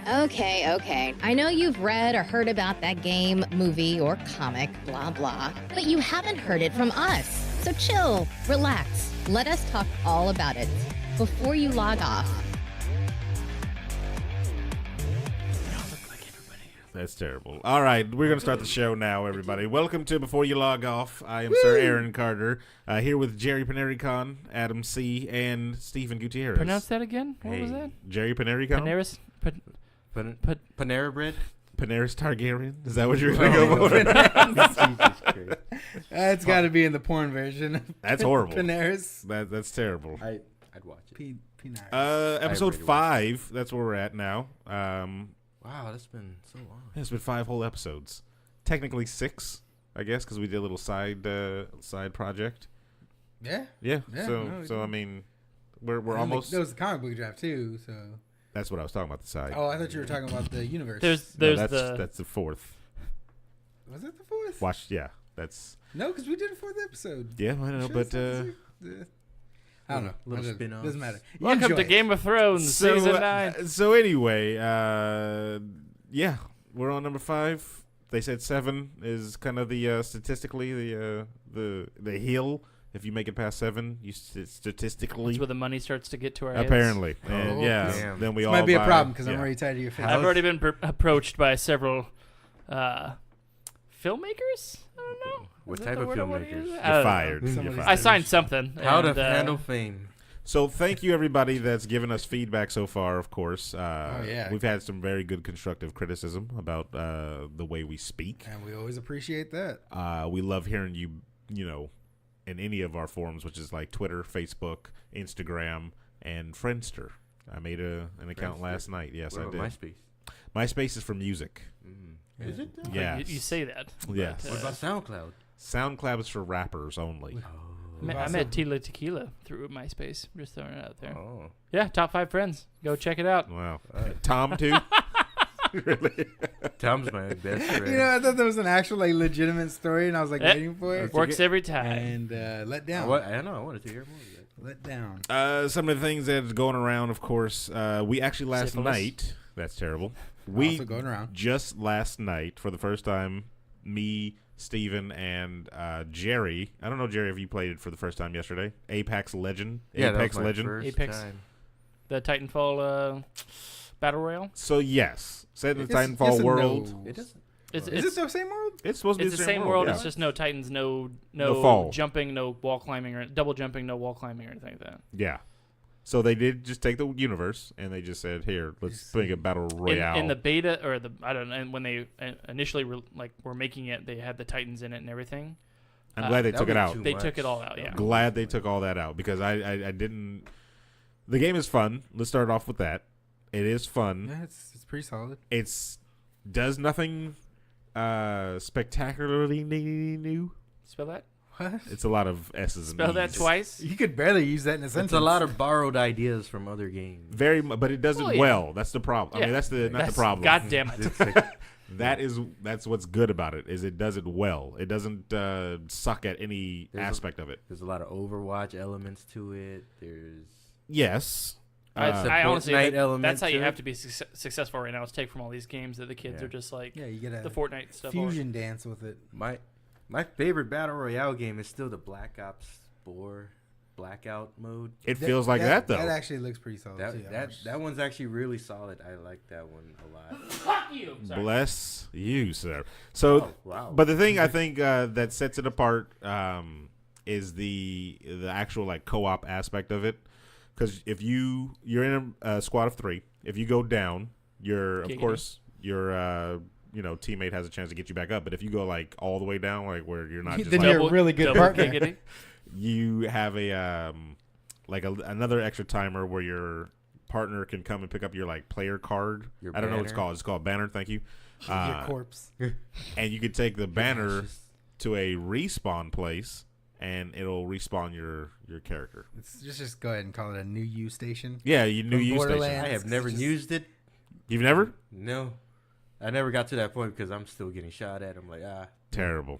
Okay. I know you've read or heard about that game, movie, or comic, blah, blah, but you haven't heard it from us. So chill, relax, let us talk all about it before you log off. That's terrible. All right, we're going to start the show now, everybody. Welcome to Before You Log Off. I am Sir Aaron Carter, here with Jerry Panericon, Adam C., and Stephen Gutierrez. Pronounce that again? What was that? Jerry Panericon? Panera Bread? Paneris Targaryen? Is that what you're going to go for? That's got to be in the porn version. That's horrible. Paneris. That's terrible. I'd watch it. Episode 5, that's where we're at now. Wow, that's been so long. It's been 5 whole episodes. Technically 6, I guess, because we did a little side project. Yeah. So I mean, we're almost. There was the comic book draft too. So that's what I was talking about. The side. Oh, I thought you were talking about the universe. That's the 4th. Was it the 4th? Watch, yeah. That's no, because we did a 4th episode. Yeah, I know, but I don't know. Little spin-offs. Doesn't matter. Welcome to Game of Thrones season 9. So anyway, yeah, we're on number 5. They said 7 is kind of the statistically the hill. If you make it past 7, you statistically. That's where the money starts to get to our heads. Apparently, and damn. then we this all might be buy, a problem because I'm already tired of your face. I've already been approached by several filmmakers. I don't know. What type of filmmakers? You're fired. I signed something. How to handle fame. So thank you, everybody that's given us feedback so far, of course. We've had some very good constructive criticism about the way we speak. And we always appreciate that. We love hearing you know, in any of our forums, which is like Twitter, Facebook, Instagram, and Friendster. I made an account last night. Yes, I did. MySpace? MySpace is for music. Mm-hmm. Is it? Yeah. You say that. Yes. What about SoundCloud? SoundCloud is for rappers only. I met Tila Tequila through MySpace. Just throwing it out there. Oh. Yeah, top 5 friends. Go check it out. Wow. Tom, too? Really? Tom's my best friend. You know, I thought that was an actual legitimate story, and I was waiting for it. Works every time. And let down. I know. I wanted to hear more of that. Let down. Some of the things that's going around, of course, we actually last night. That's terrible. We also going around. Just last night, for the first time, me, Steven, and Jerry. I don't know, Jerry, if you played it for the first time yesterday. Apex Legend. Yeah, Apex that was my Legend. first Apex. time. The Titanfall Battle Royale. So yes, set in the Titanfall world. It doesn't. Is it the same world? It's supposed to be It's the same world. Yeah. It's just no Titans, no fall. jumping, no wall climbing, or double jumping, no wall climbing, or anything like that. Yeah. So they did just take the universe and they just said, "Here, let's make a battle royale." In the beta, or I don't know, and when they initially were making it, they had the Titans in it and everything. I'm glad they took it out. They took it all out. Yeah. Glad they took all that out because I didn't. The game is fun. Let's start off with that. It is fun. Yeah, it's pretty solid. It's does nothing spectacularly new. Spell that. What? It's a lot of S's and Spell that E's. twice. You could barely use that in a sentence. It's a lot of borrowed ideas from other games. But it does it well. That's the problem. Yeah. I mean, that's not the problem. God damn it. That's what's good about it is it does it well. It doesn't suck at any aspect of it. There's a lot of Overwatch elements to it. There's yes. I honestly Fortnite that's how you to have it. to be successful right now. Is take from all these games that the kids are just like Yeah, you get the Fortnite stuff. fusion dance with it. My favorite battle royale game is still the Black Ops 4 Blackout mode. It feels like that though. That actually looks pretty solid. too. That one's actually really solid. I like that one a lot. Fuck you. Sorry. Bless you, sir. So, wow. but the thing I think that sets it apart is the actual like co-op aspect of it. Because if you're in a squad of 3, if you go down, your teammate has a chance to get you back up. But if you go like all the way down, like where you're not, just then like, you're a really good partner. You have a another extra timer where your partner can come and pick up your like player card. I don't know what it's called. It's called banner. Thank you. Your corpse. And you could take the banner to a respawn place, and it'll respawn your character. It's just go ahead and call it a new U station. Yeah, new U station. Borderlands. I have never used it. You've never? No. I never got to that point because I'm still getting shot at. I'm like, Terrible.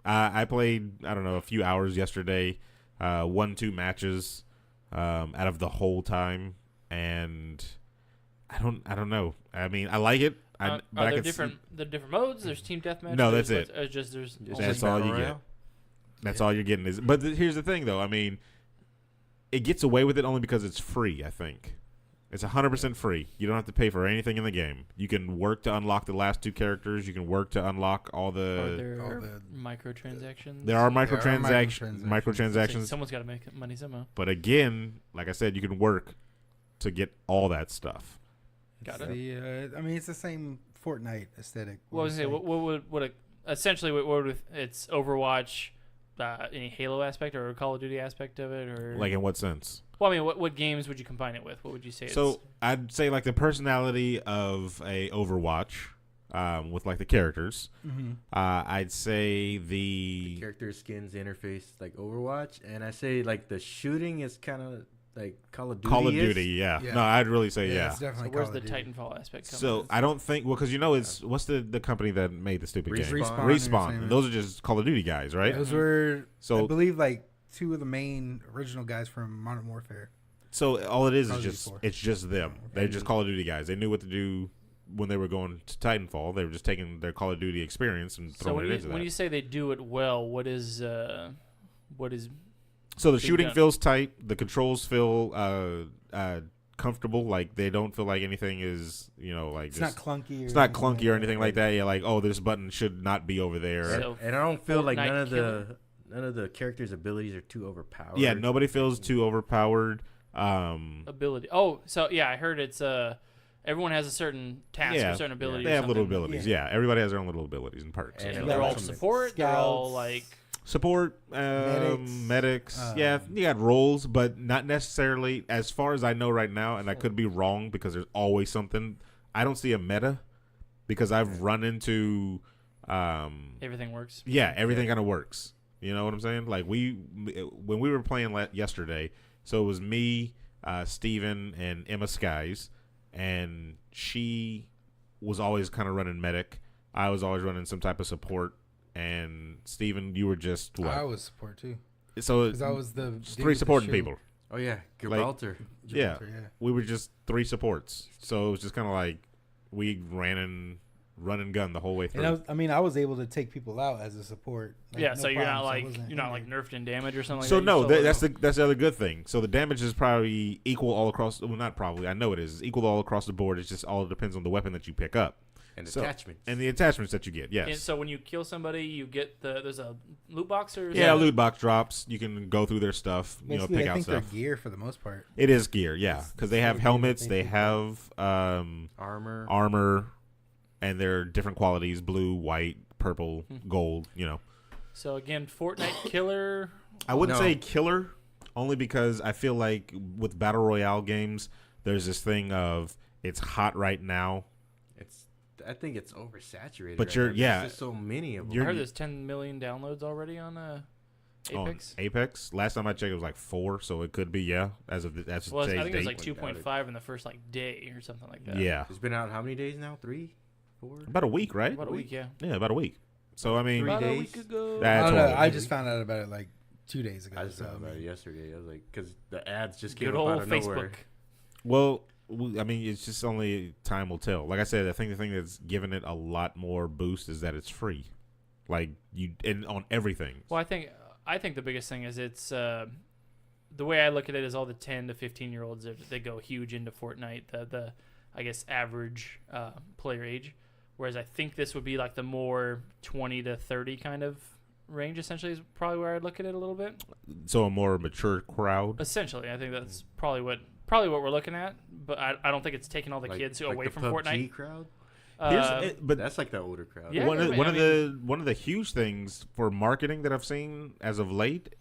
I played, I don't know, a few hours yesterday, 1-2 matches out of the whole time, and I don't know. I mean, I like it. Are there different modes? There's team deathmatch. No, that's it. That's all you get. That's all you're getting is. But here's the thing, though. I mean, it gets away with it only because it's free. I think it's 100% free. You don't have to pay for anything in the game. You can work to unlock the last 2 characters. You can work to unlock all the. Are there microtransactions? There are microtransactions. Someone's got to make money somehow. But again, like I said, you can work to get all that stuff. Got it. I mean, it's the same Fortnite aesthetic. What was it? What would essentially what would it's Overwatch, any Halo aspect or Call of Duty aspect of it, or Like in what sense? Well, I mean, what games would you combine it with? What would you say? So I'd say like the personality of a Overwatch, with like the characters. Mm-hmm. I'd say the character skins interface like Overwatch, and I say like the shooting is kind of like Call of Duty. Call of Duty, yeah. No, I'd really say yeah. It's definitely so where's Call the of Duty. Titanfall aspect coming So in? I don't think because it's what's the company that made the stupid game? Respawn. And those are just Call of Duty guys, right? Those were, So I believe, like 2 of the main original guys from Modern Warfare. So all it is Call is of Duty just 4. it's just them. They're just Call of Duty guys. They knew what to do when they were going to Titanfall. They were just taking their Call of Duty experience and throwing it into that. When you say they do it well, what is so the being shooting done? feels tight. The controls feel comfortable. Like they don't feel like anything is like It's just, not clunky. it's not clunky or anything like that. Yeah, like this button should not be over there. So and I don't feel like Fortnite none of the characters' abilities are too overpowered. Yeah, nobody feels too overpowered. ability? Oh, so yeah, I heard it's everyone has a certain task or certain ability. They or have little something. abilities. Yeah, everybody has their own little abilities and perks. And And they're all Scouts. support. They're all like Support, medics. Yeah, you got roles, but not necessarily. As far as I know right now, and I could be wrong because there's always something. I don't see a meta because I've run into. everything works. Yeah, everything kind of works. You know what I'm saying? Like when we were playing yesterday, so it was me, Steven, and Emma Skies, and she was always kind of running medic. I was always running some type of support. And Steven, you were just what? I was support too. So Because I was the dude 3 with the supporting shield. people. Oh yeah, Gibraltar. Yeah, Gibraltar, yeah. we were just 3 supports. So it was just kind of like we run and gun the whole way through. And I was able to take people out as a support. Like, Yeah, no so you're not problem. like you're not like nerfed in damage or something. So like that. no, You still- that's the other good thing. So the damage is probably equal all across. Well, not probably. I know it is equal all across the board. It's just all depends on the weapon that you pick up And So- attachments. and the attachments that you get. Yes. And so when you kill somebody, you get there's a loot box or Yeah, something? loot box drops. You can go through their stuff. Basically, Pick I out think stuff. they're gear for the most part. It is gear, yeah, because they have It's helmets. gear They that they have Armor. armor, and they're different qualities: blue, white, purple, gold. So again, Fortnite killer. I wouldn't No. say killer, only because I feel like with battle royale games, there's this thing of it's hot right now. I think it's oversaturated. But right you're- now. yeah. There's just so many of them. I You're- heard there's 10 million downloads already on Apex. On Apex. Last time I checked, it was like 4, so it could be as of Well, I today's think it was date. like 2.5 in the first day or something like that. Yeah, It's been out how many days now? 3, 4. about a week, right? About a week, yeah. Yeah, about a week. So I mean, 3 About a days. week ago. I That's don't know. horrible. I just found out about it like 2 days ago. I just so, thought about it yesterday. I was like, because the ads just Good came up old out of nowhere. Facebook. well, I mean, it's just only time will tell. Like I said, I think the thing that's given it a lot more boost is that it's free. Like and on everything. Well, I think the biggest thing is it's the way I look at it is all the 10 to 15-year-olds they go huge into Fortnite. The I guess average player age, whereas I think this would be like the more 20 to 30 kind of range. Essentially, is probably where I'd look at it a little bit. So a more mature crowd. Essentially, I think that's probably what we're looking at. But I don't think it's taking all the kids away the from PUBG Fortnite. crowd. But That's like the older crowd. Yeah. one I of the huge things for marketing that I've seen as of late,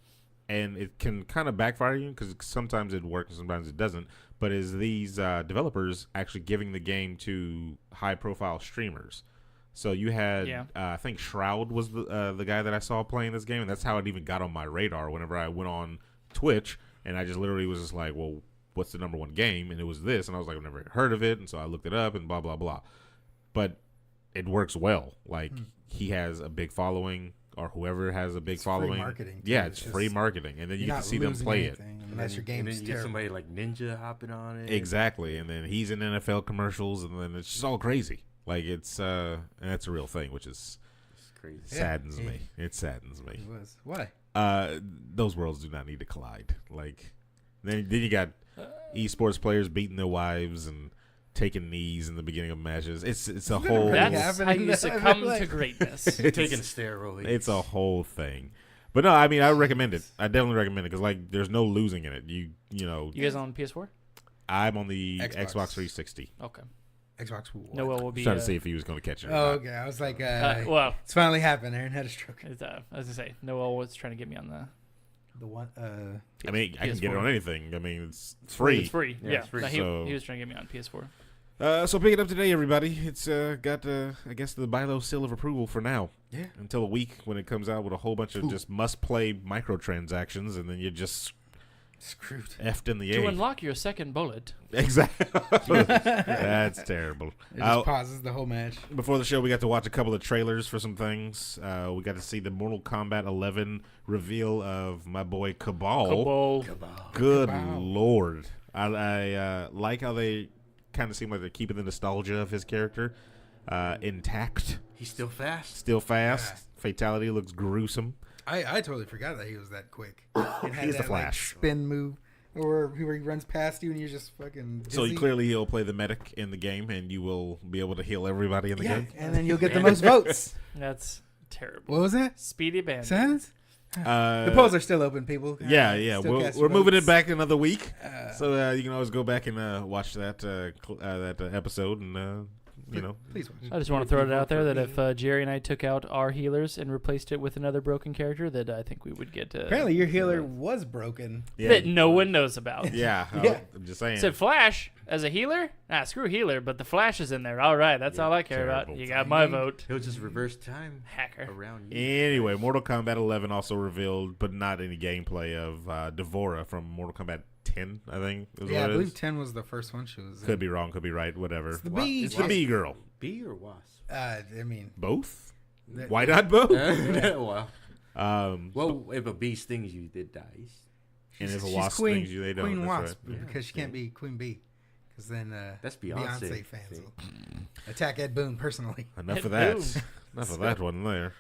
and it can kind of backfire you because sometimes it works and sometimes it doesn't. But is these developers actually giving the game to high profile streamers? So you had I think Shroud was the guy that I saw playing this game, and that's how it even got on my radar whenever I went on Twitch, and I just literally was just like, well, what's the #1 game? And it was this, and I was like, I've never heard of it, and so I looked it up and blah blah blah. But it works well. Like he has a big following or whoever has a big It's free following. marketing, too. Yeah, It's it's free just- marketing, and then you You're can not see them losing play it. anything Unless your game's and then you get terrible. somebody like Ninja hopping on it. Exactly, and then he's in NFL commercials, and then it's just all crazy. Like it's and that's a real thing, which is It's crazy. saddens Yeah. me. It saddens me. It was. Why? Those worlds do not need to collide. Like then you got esports players beating their wives and taking knees in the beginning of matches. It's a whole. really That's how happening you though? succumb Like- to greatness. Taking steroids. It's a whole thing. But no, I mean, I recommend it. I definitely recommend it because like, there's no losing in it. You know, You guys on PS4? I'm on the Xbox. Xbox 360. Okay. Xbox One. Noel will be. Trying to see if he was going to catch it. Or Oh, not. okay. I was like, Well, it's finally happened. Aaron had a stroke. I was gonna say Noel was trying to get me on the. The one. I mean, I can get it PS4. on anything. I mean, it's free. It's free. Yeah, Yeah, it's free. No, So- he was trying to get me on PS4. So pick it up today, everybody. It's got, I guess, the buy low seal of approval for now. Yeah. Until a week when it comes out with a whole bunch of Ooh. just must-play microtransactions, and then you're just Screwed. effed in the To A. unlock your second bullet, Exactly. That's terrible. It just pauses the whole match. Before the show, we got to watch a couple of trailers for some things. We got to see the Mortal Kombat 11 reveal of my boy Cabal. Good Cabal. lord. I like how they kind of seem like they're keeping the nostalgia of his character intact. He's still fast. Still fast. Fatality looks gruesome. I totally forgot that he was that quick. It had He's the that, Flash. Like, spin move, or where he runs past you and you're just fucking. So dizzy. clearly he'll play the medic in the game, and you will be able to heal everybody in the Yeah, game. and then you'll get the most votes. that's terrible. What was that? Speedy Bandit. Silence. The polls are still open, people. Yeah. Still cast We're your moving it votes. back another week, Uh, so you can always go back and watch that episode, and you know. Please watch. I just want to throw it out there that if Jerry and I took out our healers and replaced it with another broken character, that I think we would get. Apparently, your healer was broken. that no one knows about. Yeah, Yeah. I'm just saying. Said Flash as a healer? Nah, screw healer, but the Flash is in there. All right, that's all I care about. terrible. You got my vote, He'll just reverse time hacker. around you. Anyway, Mortal Kombat 11 also revealed, but not any gameplay of Devora from Mortal Kombat 10, I think. Is Yeah, I what it believe is. 10 was the first one she was in. Could be wrong, could be right, whatever. It's the Wa- bee. It's the bee girl. Bee or wasp? I mean, Both? that- Why not both? Wow. Um, Well, if a bee stings you, it dies. and if a she's wasp Queen, stings you, they don't. Queen That's Wasp, right. because she can't be Queen Bee. Because then That's Beyonce. fans See? will attack Ed Boon personally. Enough of Boom. that. Enough of that one there.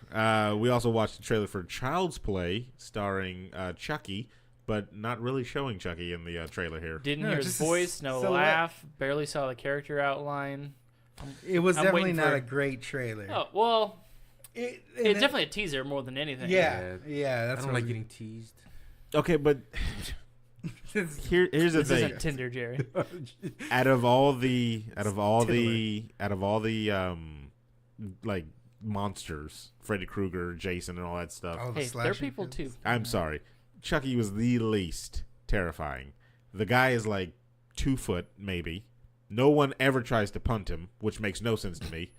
We also watched the trailer for Child's Play starring Chucky, but not really showing Chucky in the trailer here. Didn't No, hear his just a voice, no silhouette. laugh, barely saw the character outline. It was I'm definitely waiting not for- a great trailer. Oh, well, It, it's definitely a teaser more than anything. Yeah, I that's don't what like we- getting teased. Okay, but here's the This thing. isn't Tinder, Jerry. out of all the like monsters, Freddy Krueger, Jason, and all that stuff. all the Hey, they're slashing people films. too. I'm sorry, Chucky was the least terrifying. The guy is like 2 foot, maybe. No one ever tries to punt him, which makes no sense to me.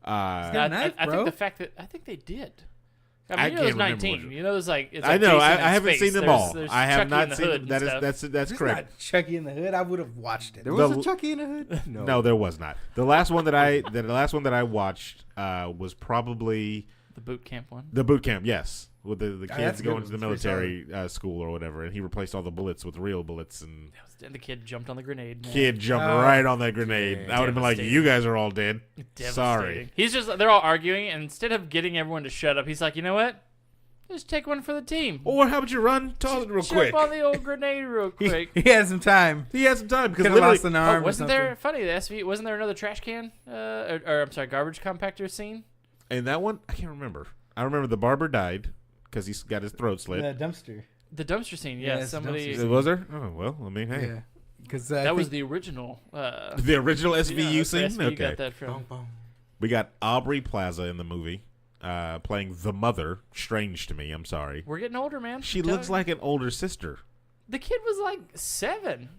got a knife, I bro. think the fact that I think they did. I mean, I you know, it was can't remember 19. what- You know, there's like it's I like know. Jason I in haven't space. seen them There's- all. there's I have Chucky in not the seen hood them. and That is stuff. that's There's correct. not Chucky in the Hood. I would have watched it. There was The- a Chucky in the hood? No, there was not. The last one that I watched was probably the boot camp one. the boot camp. Yes, with the that's kids a going good to the one. It's pretty military school or whatever, and he replaced all the bullets with real bullets, and And the kid jumped on the grenade. Man. kid jumped Oh. right on that grenade. I would have been like, Devastating. "You guys are all dead." Devastating. Sorry. He's just they're all arguing, and instead of getting everyone to shut up, he's like, you know what? Just take one for the team. Or how about you run, toss it real Jump quick? on the old grenade real quick. He had some time. He had some time because Could have literally, lost an arm. Oh, wasn't or there funny? The SV wasn't there another trash can? Or I'm sorry, garbage compactor scene. and that one I can't remember. I remember the barber died because he got his throat slit. the dumpster. The dumpster scene. Yeah, Yeah, it's the somebody. dumpster Was there? Oh well, I mean, hey, Yeah, because That was the original. the original SVU yeah, that's where scene. SVU Okay, got that from. Boom, boom. we got Aubrey Plaza in the movie, playing the mother. Strange to me. I'm sorry. We're getting older, man. She I'm telling looks you. like an older sister. the kid was like 7.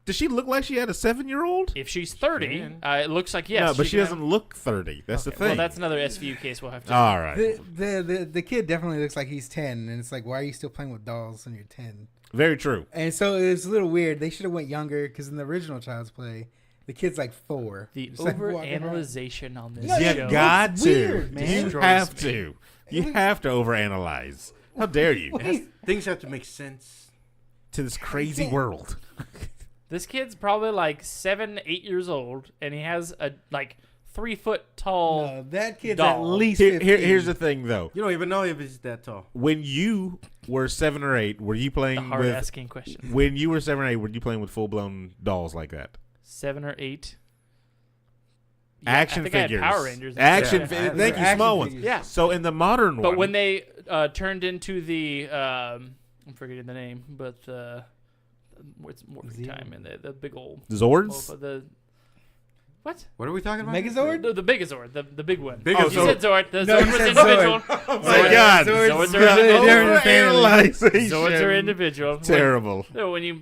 Does she look like she had a 7-year-old? If she's 30, can. it looks like yes. no, but she can doesn't look 30. That's the Okay, thing. Well, that's another SVU case we'll have to. All right. the kid definitely looks like he's 10, and it's like, why are you still playing with dolls when you're 10? Very true. And so it's a little weird. They should have went younger because in the original Child's Play, The kid's like 4. The Just, like, walking around. overanalyzation on this Yeah, You show. got It's to. weird, man. You Destroys have me. to. You have to overanalyze. How dare you? Things have to make sense. To this crazy world. This kid's probably like 7, 8 years old, and he has a like 3 foot tall. No, that kid's doll. at least 15. Here's the thing, though. You don't even know if he's that tall. When you were 7 or 8, were you The playing hard with? asking question. When you were 7 or 8, were you playing with full blown dolls like that? 7 or 8. Action I think I had figures. Power Rangers. Action. Yeah, Thank they're you, action small ones. figures. Yeah. So in the modern one, But when they turned into the, I'm forgetting the name, but it's morphing Zero. time and the big old Zords, the what? What are we talking about? Megazord? The Megazord, the big one. Big You Zord. said Zord. The No, Zord you was said individual. Zord. oh my God, Zords are overanalyzation. Zords are individual. Terrible. When you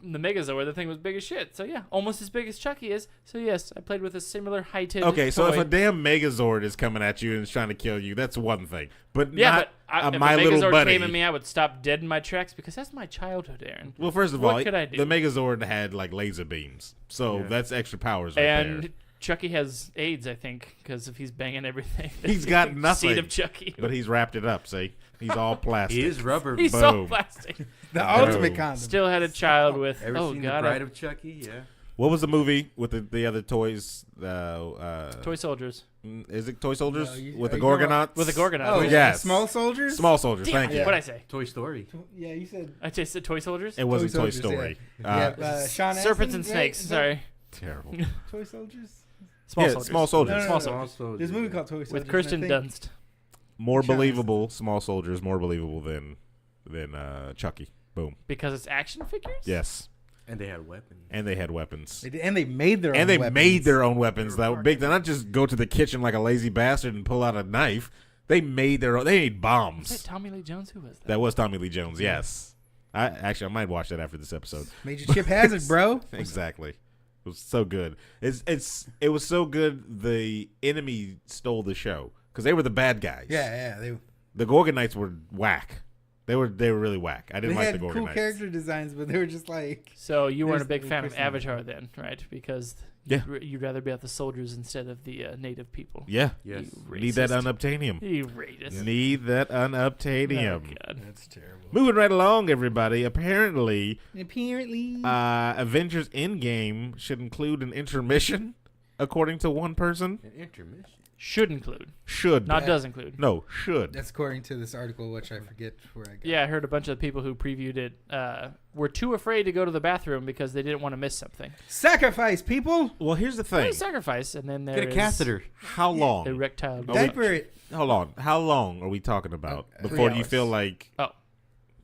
the Megazord, the thing was big as shit. So yeah, almost as big as Chucky is. So yes, I played with a similar heighted. Okay, so if toy. a damn Megazord is coming at you and is trying to kill you, that's one thing. But yeah, not but a if My a Little Megazord Buddy. came at me, I would stop dead in my tracks because that's my childhood, Aaron. Well, first of What all, could I do? the Megazord had like laser beams, so Yeah. that's extra powers right And there. Chucky has AIDS, I think, because if he's banging everything, He's got nothing. Seed of Chucky. But he's wrapped it up. See, he's all plastic. He is rubber. He's so Boom. plastic. The Boom. ultimate condom. Still had a child with. Ever Oh seen god, The Bride of Chucky? Yeah. What was the movie with the other toys? Toy soldiers Is it Toy Soldiers No, with are the you talking Gorgonauts? with a Gorgonaut. Oh, yes. yeah. Small soldiers? Small Soldiers. Damn, Thank you. What'd I say? Toy Story. Yeah, you said I just said toy soldiers. It wasn't Toy Soldiers, Story. yeah. Sean Serpents Astin, and right? snakes. Is that Sorry, Terrible. Toy soldiers? small Yeah, soldiers. Small Soldiers. No, no, Small no. soldiers. Also, There's a movie called Toy Soldiers. With Kirsten and I think- Dunst. More Sean believable. Small Soldiers. More believable than Chucky. Boom. Because it's action figures. Yes. And they had weapons. And they had weapons. They did- And they made their own And they weapons. made their own weapons that were big. They not just go to the kitchen like a lazy bastard and pull out a knife. They made their own. They made Was bombs. that Tommy Lee Jones? Who was that? That was Tommy Lee Jones. Yes. I might watch that after this episode. Major Chip Hazard, bro. Exactly. It was so good. It was so good. The enemy stole the show because they were the bad guys. Yeah, yeah. The Gorgonites were whack. They were really whack. I They didn't like had the cool Gorgonites. character designs, but they were just like... So you weren't a There's big the fan of Kristen Avatar then, right? Because Yeah. you'd rather be at the soldiers instead of the native people. Yeah. Yes. You Need that racist. unobtainium. You racist. Need that Oh, unobtainium. God. That's terrible. Moving right along, everybody. Apparently, Apparently... Avengers Endgame should include an intermission, according to one person. An intermission. Should include, Should. not Yeah. does include. No, should. That's according to this article, which I forget where I got. Yeah, I heard a bunch of people who previewed it were too afraid to go to the bathroom because they didn't want to miss something. Sacrifice, people! Well, here's the They thing. sacrifice, and then Get there's a catheter. How long? erectile. Oh, Diaper it. Hold on. How long are we talking about Uh, before 3 you hours. feel like Oh.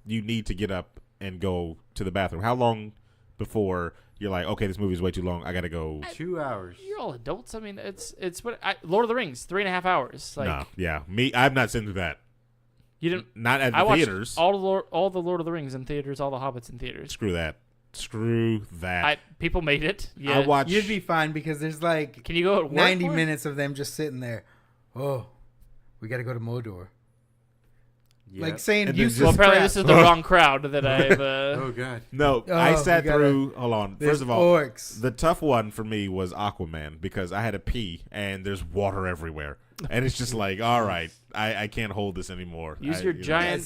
you need to get up and go to the bathroom? How long before you're like, okay, this movie is way too long. I gotta go. 2 hours. You're all adults. I mean, it's what Lord of the Rings, 3.5 hours. Like No, yeah, me. I've not seen through that. you didn't. Not at I the watched theaters. all the Lord of the Rings in theaters, all the Hobbits in theaters. Screw that. Screw that. People made it. Yeah. I watch. You'd be fine because there's like Can you go at work 90 for it? minutes of them just sitting there. Oh, we got to go to Mordor. Yeah. Like saying And then useless Well, apparently crap. this is the wrong crowd that I've. Oh god. No, Oh, I sat we gotta- through. Hold on. There's First of all, orcs. the tough one for me was Aquaman because I had to pee and there's water everywhere, and it's just like, all right, I can't hold this anymore. Use I- your you know, giant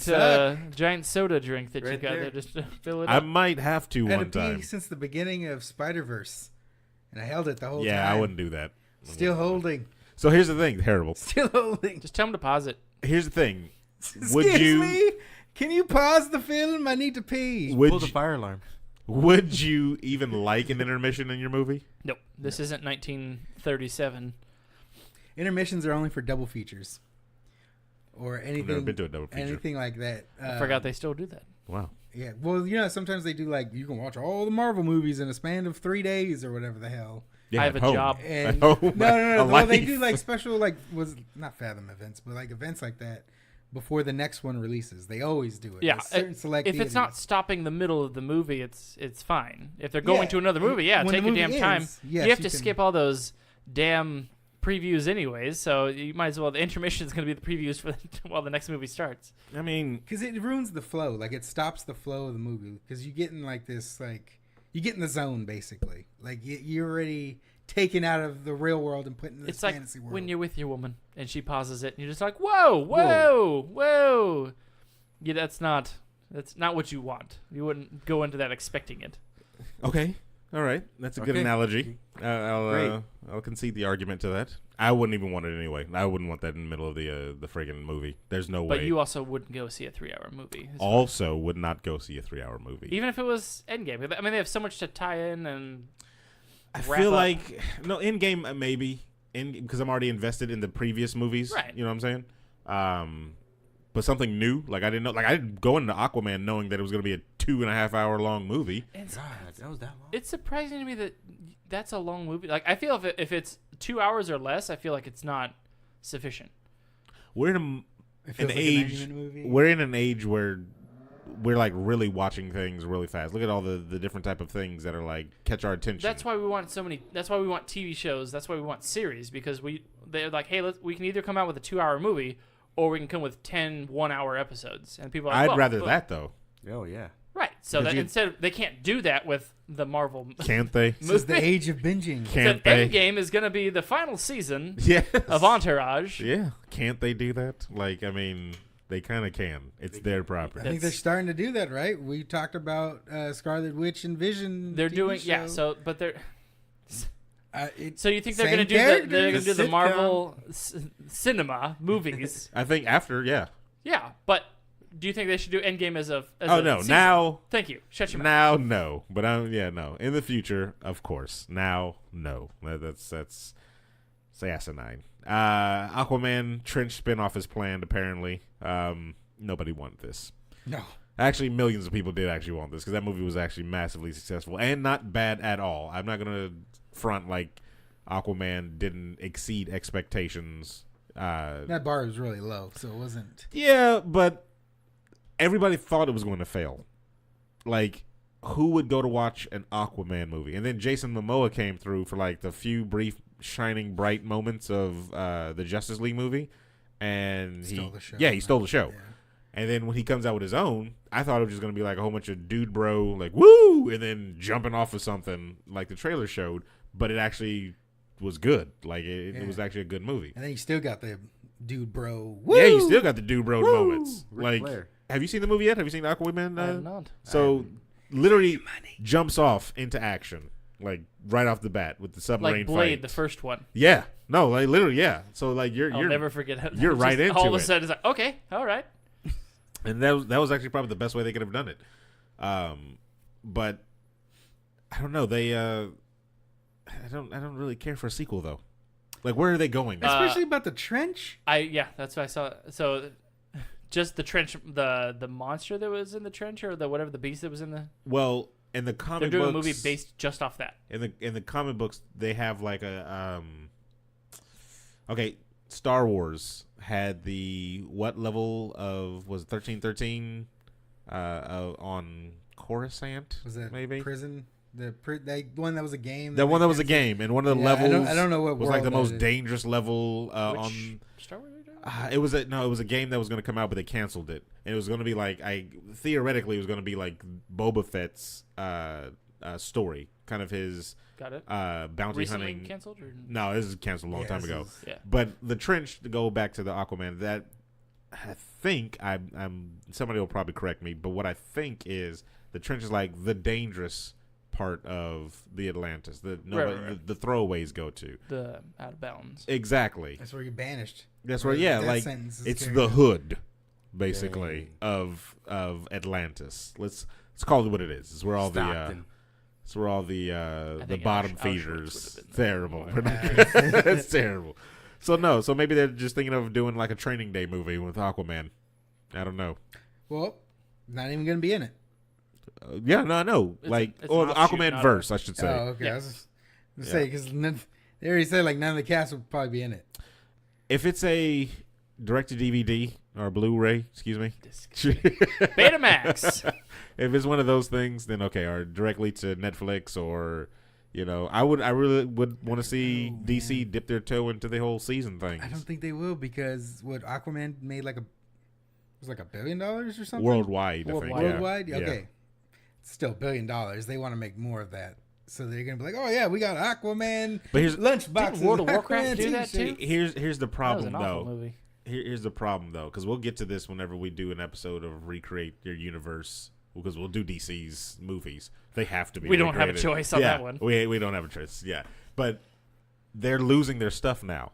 That soda drink that you Right got there. there just to fill it I up. might have to Had one to pee time. since the beginning of Spider-Verse. And I held it the whole Yeah, time. I wouldn't do that. Still holding. So here's the thing, terrible. Still holding. Just tell them to pause it. Here's the thing. Would Excuse you? me? Can you pause the film? I need to pee. Would Pull the you, fire alarm. would you even like an intermission in your movie? Nope. This isn't 1937. Intermissions are only for double features. Or I've never anything been to a double feature. anything like that. I forgot they still do that. Wow. Yeah. Well, you know, sometimes they do like you can watch all the Marvel movies in a span of 3 days or whatever the hell. Yeah, I have at a home. job. And At no, home, no, a no. Well, they life. do like special like was not Fathom events, but like events like that before the next one releases. They always do it. Yeah, At certain select If it's not theaters. stopping the middle of the movie, it's fine. If they're going Yeah, to another movie, yeah, when take the your damn movie time. ends, yes, you have you to can- skip all those damn previews anyways, so you might as well. The intermission is going to be the previews for while the next movie starts. I mean, because it ruins the flow. Like it stops the flow of the movie because you get in like this like you get in the zone basically. Like you're already taken out of the real world and put in this It's like fantasy world. when you're with your woman and she pauses it, and you're just like, whoa. Yeah, that's not what you want. You wouldn't go into that expecting it. Okay. All right. That's a good analogy. I'll concede the argument to that. I wouldn't even want it anyway. I wouldn't want that in the middle of the friggin' movie. There's no way. But you also wouldn't go see a 3-hour movie. Also would not go see a 3-hour movie. Even if it was Endgame. I mean, they have so much to tie in and I feel like Endgame maybe because I'm already invested in the previous movies. Right. You know what I'm saying? But something new, like I didn't know. Like I didn't go into Aquaman knowing that it was going to be a 2.5 hour long movie. God, that was that long. It's surprising to me that that's a long movie. Like I feel if it's 2 hours or less, I feel like it's not sufficient. We're in an age. We're in an age where we're like really watching things really fast. Look at all the different type of things that are like catch our attention. That's why we want so many. That's why we want TV shows. That's why we want series because they're like, hey, we can either come out with a 2-hour movie or we can come with 10 1-hour episodes. And people are like, I'd rather that though. Oh yeah. Right. So that instead they can't do that with the Marvel. Can't they? This is the age of binging. Can't they? Endgame is going to be the final season Yes. of Entourage. Yeah. Can't they do that? Like, I mean, they kind of can. It's their property. I think they're starting to do that, right? We talked about Scarlet Witch and Vision. They're TV doing show. but they're. It's So you think they're same going to do the sitcom. Marvel cinema movies? I think after, yeah. Yeah, but do you think they should do Endgame as a? Oh no! season? Now, Thank you. Shut your mouth. now, no. But no. In the future, of course. Now, no. That's asinine. Aquaman Trench spinoff is planned. Apparently, nobody wanted this. No. Actually, millions of people did actually want this because that movie was actually massively successful and not bad at all. I'm not gonna front like Aquaman didn't exceed expectations. That bar was really low, so it wasn't. Yeah, but everybody thought it was going to fail. Like, who would go to watch an Aquaman movie? And then Jason Momoa came through for like the few brief shining bright moments of the Justice League movie, and he stole the show. Yeah. And then when he comes out with his own, I thought it was just going to be like a whole bunch of dude bro, like, woo, and then jumping off of something like the trailer showed, but it actually was good. Like, it was actually a good movie. And then you still got the dude bro. Woo! Yeah, you still got the dude bro moments. Ric Like, Flair. have you seen the movie yet? Have you seen Aquaman? I have not. So, literally jumps off into action, like, right off the bat with the submarine Like Blade, fight. the first one. Yeah. No, like, literally, yeah. So, like, you're I'll never forget how you're right into all of a it. sudden it's like, okay, all right. And that was actually probably the best way they could have done it. But I don't know. They I don't really care for a sequel though. Like, where are they going? Especially about the trench. That's what I saw. So just the trench, the monster that was in the trench, or the whatever the beast that was in the. Well, in the They're comic doing books, a movie based just off that. in the comic books, they have like a okay. Star Wars had the what level of was 1313 on Coruscant? Was that maybe prison? The one that was a game. The one that was a game, and one of the levels I don't know what was like the world most that is. dangerous level Which on. Star Wars? It was a game that was going to come out, but they canceled it. And it was going to be like theoretically it was going to be like Boba Fett's story, kind of his Got it. bounty Recently hunting. canceled? Or? No, this is canceled a long time ago. Yeah. But the trench, to go back to the Aquaman, that I think I'm somebody will probably correct me, but what I think is the trench is like the dangerous part of the Atlantis, the throwaways go to. The out of bounds. Exactly. That's where you're banished. That's where, yeah, That like sentence is it's scary. the hood, basically, of Atlantis. Let's call it what it is. It's where all Stockton. it's where all the think bottom Auschwitz feeders. would've been Terrible. more. That's terrible. So maybe they're just thinking of doing like a Training Day movie with Aquaman. I don't know. Well, not even gonna be in it. Yeah, no, I know. It's Like, an or the offshoot, Aquaman not verse, I should say. Oh, okay. Yeah. I was just gonna say because they already said like none of the cast would probably be in it. If it's a direct-to-DVD or Blu-ray, excuse me. Betamax. If it's one of those things, then okay, or directly to Netflix, or I really would want to see DC dip their toe into the whole season thing. I don't think they will because what Aquaman made like $1 billion or something Worldwide, I think. Worldwide. Yeah. Okay. still $1 billion. They want to make more of that. So they're gonna be like, oh yeah, we got Aquaman But here's lunchboxes. Didn't World of Warcraft Aquaman do that t-shirts. too? here's the That was problem an awful though. movie. Here's the problem though, because we'll get to this whenever we do an episode of recreate your universe. Because we'll do DC's movies. They have to be. We don't have a recreated. choice on that one. We don't have a choice. Yeah, but they're losing their stuff now.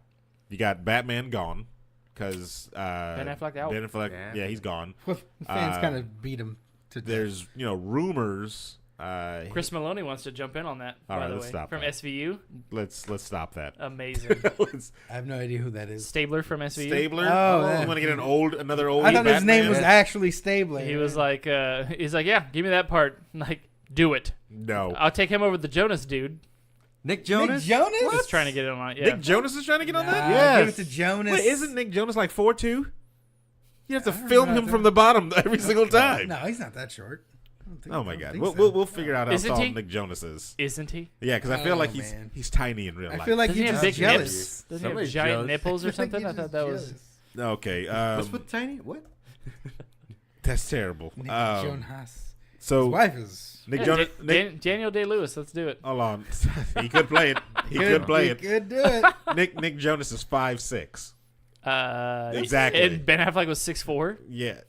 You got Batman gone because Ben Affleck out. Ben Affleck, yeah, he's gone. Well, the fans kind of beat him to death. There's rumors. Chris Maloney wants to jump in on that. All by right, the let's way, stop from that. SVU. Let's stop that. Amazing. I have no idea who that is. Stabler from SVU. Stabler. Oh, You yeah. want to get another old? I thought his Batman? name was actually Stabler. He was like, yeah, give me that part. Like, do it. No. I'll take him over the Jonas dude. Nick Jonas? Nick Jonas? Just trying to get in on it. Yeah. Nick Jonas is trying to get on that. Nah, give it to Jonas. Wait, isn't Nick Jonas like 4'2"? You have to I don't film know him that. from the bottom every single time. No, he's not that short. I don't think- Oh I my don't god, think we'll, so. we'll figure out how Isn't tall he? Nick Jonas is. Isn't he? Yeah, because I feel Oh, like man. he's tiny in real I life. feel like Doesn't he you're have just big jealous. nips? Doesn't he have Somebody's giant jealous. nipples or I feel like something? you're I thought just that was. jealous. Okay, What's with tiny? What? that's terrible. Nick Jonas. His So wife is. Nick Yeah, Jonas, Daniel Day-Lewis. Let's do it. hold on, he could play it. He could play it. He could do it. Nick Jonas is 5'6". Exactly. And Ben Affleck was 6'4". Yeah,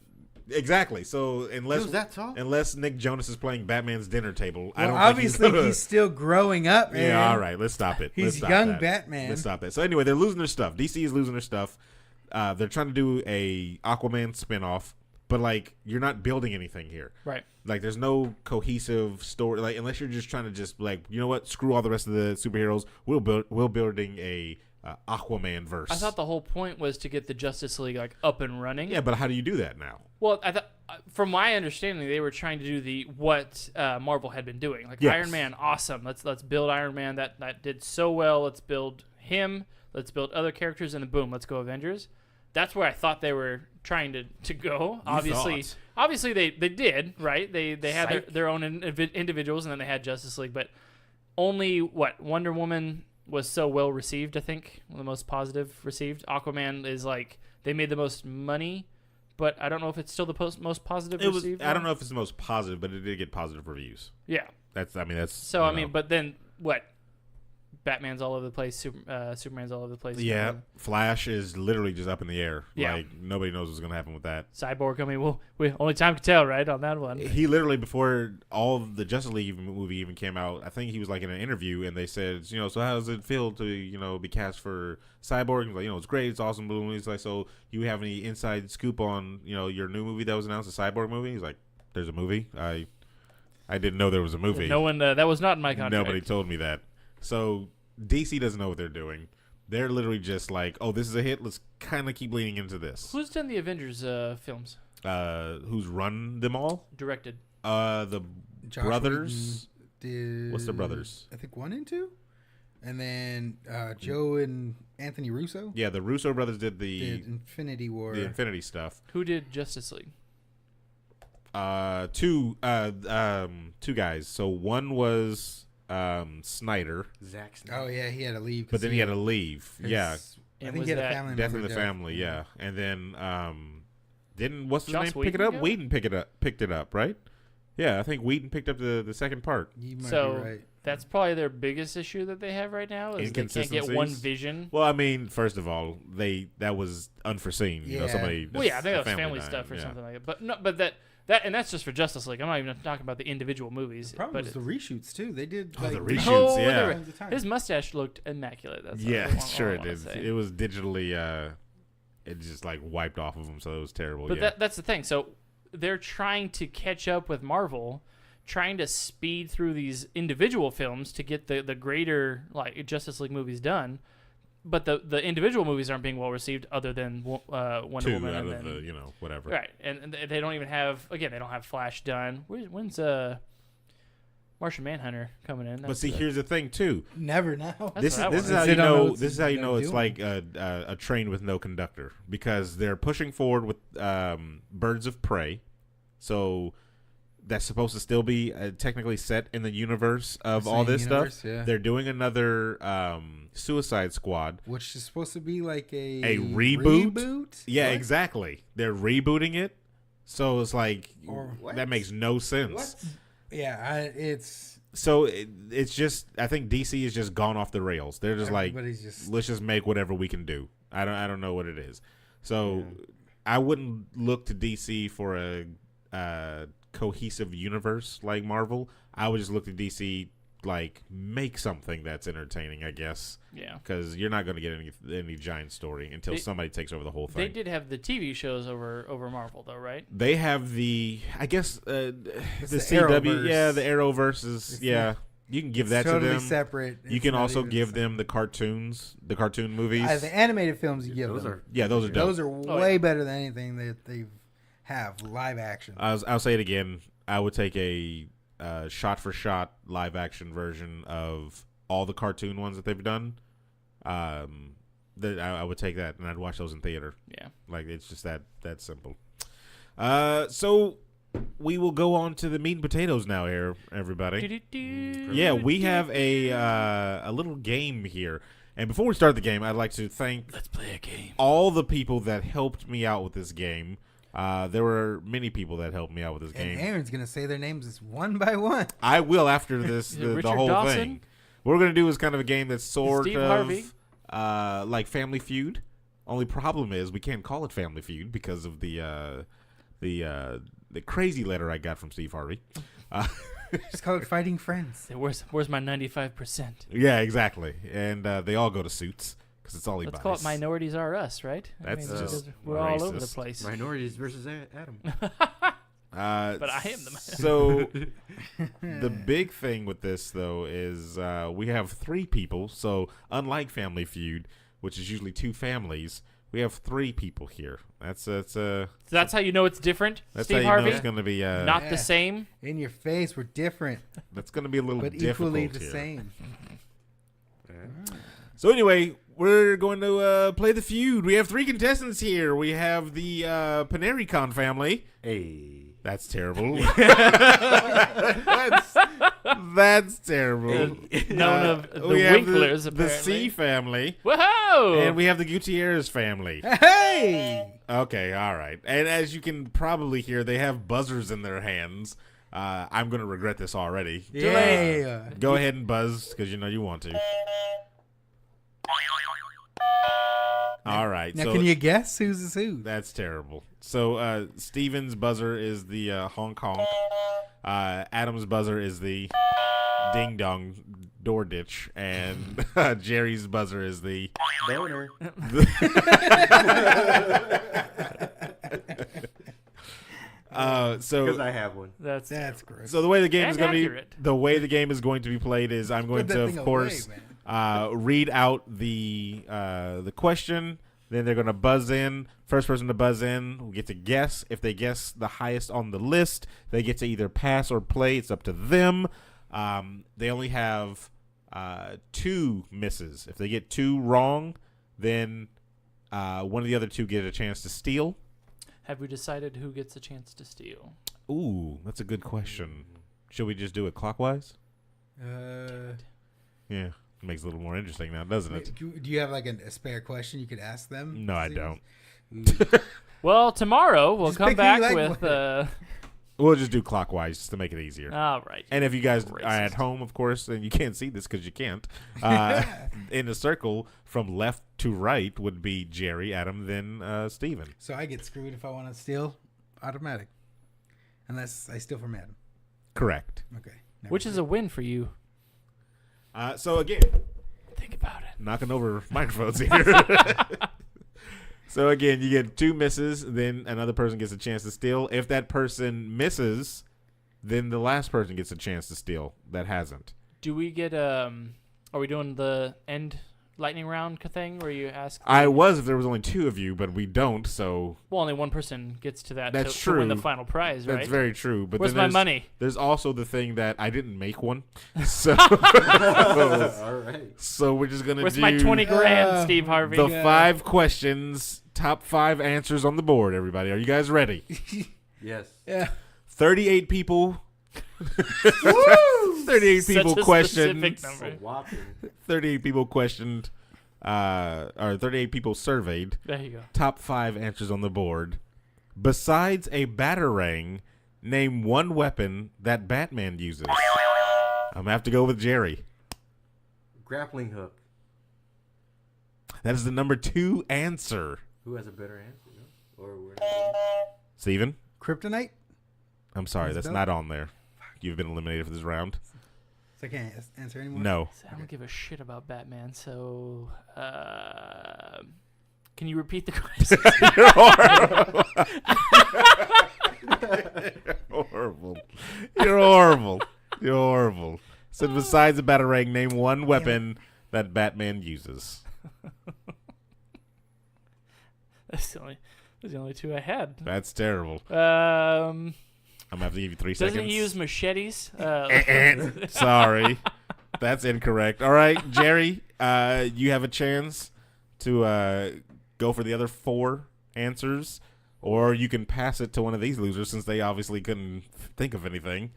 exactly. So He unless was that tall? unless Nick Jonas is playing Batman's dinner table, I Well, don't obviously think he's still growing up, man. Yeah, all right. Let's stop it. He's Let's stop young that. Batman. Let's stop that. So anyway, they're losing their stuff. DC is losing their stuff. They're trying to do a Aquaman spinoff, but like you're not building anything here. Right. Like there's no cohesive story. Like unless you're just trying to just like you know what, screw all the rest of the superheroes. We're building a Aquaman verse. I thought the whole point was to get the Justice League like up and running. Yeah, but how do you do that now? Well, I thought, from my understanding, they were trying to do what Marvel had been doing. Like Yes. Iron Man, awesome. Let's build Iron Man. That did so well. Let's build him. Let's build other characters, and then boom, let's go Avengers. That's where I thought they were trying to go. thought. Obviously they did, right? They had Psych. their own individuals, and then they had Justice League. But only Wonder Woman was so well received. I think the most positive received. Aquaman is like they made the most money. But I don't know if it's still the most positive It was. received. I don't know if it's the most positive, but it did get positive reviews. Yeah. That's. So I mean, but then what? Batman's all over the place. Superman's all over the place. Yeah, Flash is literally just up in the air. Yeah. Like nobody knows what's gonna happen with that. Cyborg. I mean, well, only time to tell, right? On that one. He literally before all of the Justice League movie even came out, I think he was like in an interview and they said, so how does it feel to be cast for Cyborg? He's like, it's great, it's awesome. Boom. He's like, so you have any inside scoop on your new movie that was announced, the Cyborg movie? He's like, there's a movie. I didn't know there was a movie. No one. That was not in my contract. Nobody told me that. So DC doesn't know what they're doing. They're literally just like, oh, this is a hit. Let's kind of keep leaning into this. Who's done the Avengers films? Who's run them all? Directed. The Josh brothers. Whedon did, What's the brothers? I think 1 and 2, and then Joe and Anthony Russo Yeah, the Russo brothers did did Infinity War. the Infinity stuff. Who did Justice League? Two guys. So one was Snyder, Zack Snyder. Oh yeah, he had to leave. but then he had to leave. Yeah, I And think was he had a that family Death in member the die. Family. Yeah, and then didn't what's his Joss name pick it Whedon up? go? Whedon picked it up, right? Yeah, I think Whedon picked up the second part. You might So be right. that's probably their biggest issue that they have right now is they can't get one Inconsistencies? vision. Well, I mean, first of all, that was unforeseen. Yeah. Somebody. Well, yeah, I think a that was family died, stuff or yeah. something like that. But no, but that and that's just for Justice League. I'm not even talking about the individual movies. The problem but was the reshoots too. They did Oh, like the reshoots, Oh, yeah. they were- tons of time. His mustache looked immaculate. That's Yeah, all I sure it wanna did. say. It was digitally. It just like wiped off of him, so it was terrible. But yeah. that's the thing. So they're trying to catch up with Marvel, trying to speed through these individual films to get the greater like Justice League movies done. But the individual movies aren't being well received, other than Wonder Two Woman out and of then, the whatever. right. And they don't even have they don't have Flash done. When's Martian Manhunter coming in? But That's see, here's the thing too. Never know. That's This what I is wanna how see. you They don't know know. what This is how you they're know it's doing. like a train with no conductor, because they're pushing forward with Birds of Prey, so that's supposed to still be technically set in the universe of all Same this universe, stuff. yeah. They're doing another Suicide Squad. Which is supposed to be like a reboot? Yeah, What? exactly. They're rebooting it, so it's like Or what? that makes no sense. What? So it's just, I think DC has just gone off the rails. They're just like, let's just make whatever we can do. I don't know what it is. So I wouldn't look to DC for a cohesive universe like Marvel. I would just look to DC like make something that's entertaining, I guess. Yeah. Because you're not going to get any giant story until somebody takes over the whole thing. They did have the TV shows over Marvel, though, right? They have the, I guess, the CW. Arrowverse. Yeah, the Arrowverse is, you can give that totally to them. Separate. You can also give them the cartoon movies. The animated films you give those them. Those are dope. Those are way better than anything that they have live action. I'll say it again. I would take a shot-for-shot live-action version of all the cartoon ones that they've done. I would take that, and I'd watch those in theater. Yeah. Like, it's just that simple. So we will go on to the meat and potatoes now here, everybody. Yeah, we have a little game here. And before we start the game, I'd like to thank Let's play a game. all the people that helped me out with this game. There were many people that helped me out with this game. And Aaron's going to say their names one by one. I will after this, the whole Dawson? thing. What we're going to do is kind of a game that's sort Steve of Harvey? Like Family Feud. Only problem is we can't call it Family Feud because of the crazy letter I got from Steve Harvey. Just call it Fighting Friends. Where's my 95%? Yeah, exactly. And they all go to Suits because it's all he Let's buys. call it Minorities Are Us, right? That's just we're all over the racist. place. Minorities versus Adam. But I am the man. So the big thing with this, though, is we have 3 people. So unlike Family Feud, which is usually 2 families, we have 3 people here. So that's how you know it's different, that's Steve how you Harvey? know it's going to be Not the same? In your face, we're different, that's going to be a little but difficult equally the here. same. So anyway, we're going to play the feud. We have 3 contestants here. We have the Panericon family. Hey. That's terrible. that's terrible. Known of the we have Winklers, the apparently. C family. Whoa! And we have the Gutierrez family. Hey! Okay, all right. And as you can probably hear, they have buzzers in their hands. I'm going to regret this already. Yeah. Go ahead and buzz because you know you want to. All right. Now, so can you guess who's who? that's terrible. So Steven's buzzer is the honk honk. Adam's buzzer is the ding dong door ditch, and Jerry's buzzer is the Boner. So Because I have one. That's gross. so the way the game is And going to accurate. be, the way the game is going to be played is I'm going Put to, that of thing course, away, man. read out the question. Then they're going to buzz in. First person to buzz in will get to guess. If they guess the highest on the list, they get to either pass or play. It's up to them. They only have 2 misses. If they get 2 wrong, then one of the other 2 get a chance to steal. Have we decided who gets a chance to steal? Ooh, that's a good question. Should we just do it clockwise? Yeah. Makes it a little more interesting now, doesn't it? Do you have like a spare question you could ask them? No, I don't. Well, tomorrow we'll Just come pick who you back like with... We'll just do clockwise just to make it easier. all right. And if you guys are Racist. at home, of course, and you can't see this because you can't, in a circle from left to right would be Jerry, Adam, then Steven. So I get screwed if I want to steal, automatic, unless I steal from Adam. Correct. Okay. Which is a win for you. So again, Think about it. knocking over microphones here. So again, you get 2 misses, then another person gets a chance to steal. If that person misses, then the last person gets a chance to steal that hasn't. Do we get... Are we doing the end lightning round thing where you ask... I was if there was only 2 of you, but we don't, so... Well, only one person gets to that That's to win the true. final prize, right? That's very true. But Where's then my there's- money? There's also the thing that I didn't make one. So All right. so we're just going to Where's do my 20 grand, Uh, Steve Harvey? the 5 questions, top 5 answers on the board, everybody. Are you guys ready? Yes. Yeah. 38 people. 38 Such people a questioned. specific A number. whopping. 38 people questioned. Or 38 people surveyed. There you go. Top 5 answers on the board. Besides a batarang, Name one weapon that Batman uses. I'm gonna have to go with Jerry. Grappling hook. That is the number 2 answer. Who has a better answer? No? Or we're Steven? Kryptonite? I'm sorry, Is that's that- not on there. You've been eliminated for this round. So I can't answer anymore? No. So I don't give a shit about Batman. So, can you repeat the question? You're horrible. You're horrible. You're horrible. So besides the Batarang, name one weapon that Batman uses. That's the only 2 I had. That's terrible. Um, I'm gonna have to give you 3 doesn't seconds. he use machetes? Sorry. That's incorrect. All right, Jerry, you have a chance to go for the other 4 answers, or you can pass it to one of these losers since they obviously couldn't think of anything,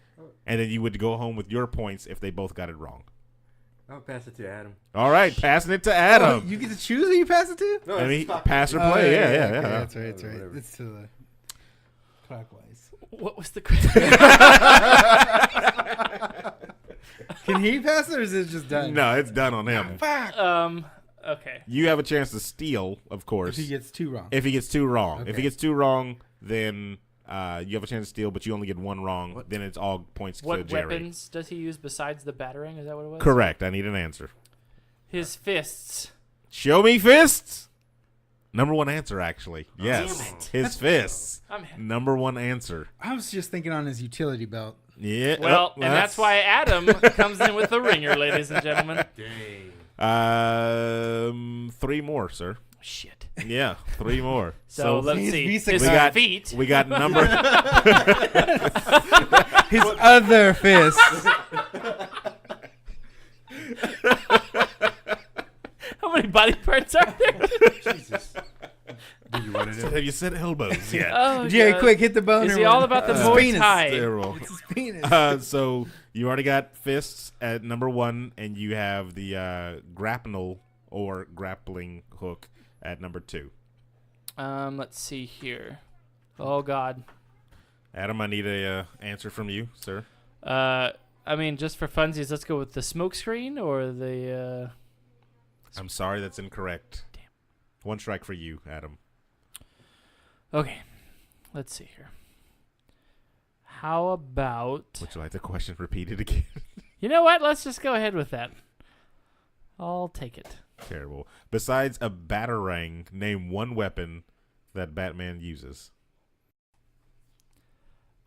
and then you would go home with your points if they both got it wrong. I'll pass it to Adam. All right, passing it to Adam. Oh, you get to choose who you pass it to? No, I mean, it's top- pass or Oh, play. Yeah. okay, That's right. That's right. Whatever. It's to the clockwise. What was the question? Can he pass it, or is it just done? No, it's done on him. Fuck. Okay. You have a chance to steal, of course. If he gets 2 wrong. If he gets 2 wrong. If he Okay. gets 2 wrong, then you have a chance to steal, but you only get 1 wrong. What? Then it's all points to What Jerry. weapons does he use besides the batarang? Is that what it was? Correct. I need an answer. His fists. Show me fists. Number 1 answer, actually. Yes. Damn it. His fists. I'm Number 1 answer. I was just thinking on his utility belt. Yeah. Well, and that's why Adam comes in with the ringer, ladies and gentlemen. Dang. 3 more, sir. Shit. Yeah, 3 more. So let's His see. V6 His we got feet. We got number. His other fist. How many body parts are there? Jesus. Do you want to know? Have you said elbows yet? Oh, Jerry, God. quick, hit the boner. Is he all about the It's Muay penis. Thai? Terrible. It's his penis. So you already got fists at number 1, and you have the grapnel or grappling hook at number 2. Let's see here. Oh God. Adam, I need a answer from you, sir. I mean, just for funsies, let's go with the smoke screen or the. I'm sorry, that's incorrect. Damn. 1 strike for you, Adam. Okay, let's see here. How about? Would you like the question repeated again? You know what? Let's just go ahead with that. I'll take it. Terrible. Besides a batarang, name 1 weapon that Batman uses.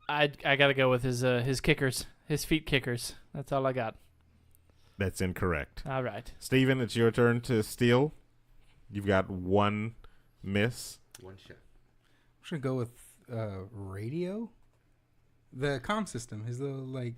I gotta go with his kickers, his feet kickers. That's all I got. That's incorrect. All right. Steven, it's your turn to steal. You've got 1 miss. One shot. I'm going to go with radio. The comm system. His little, like...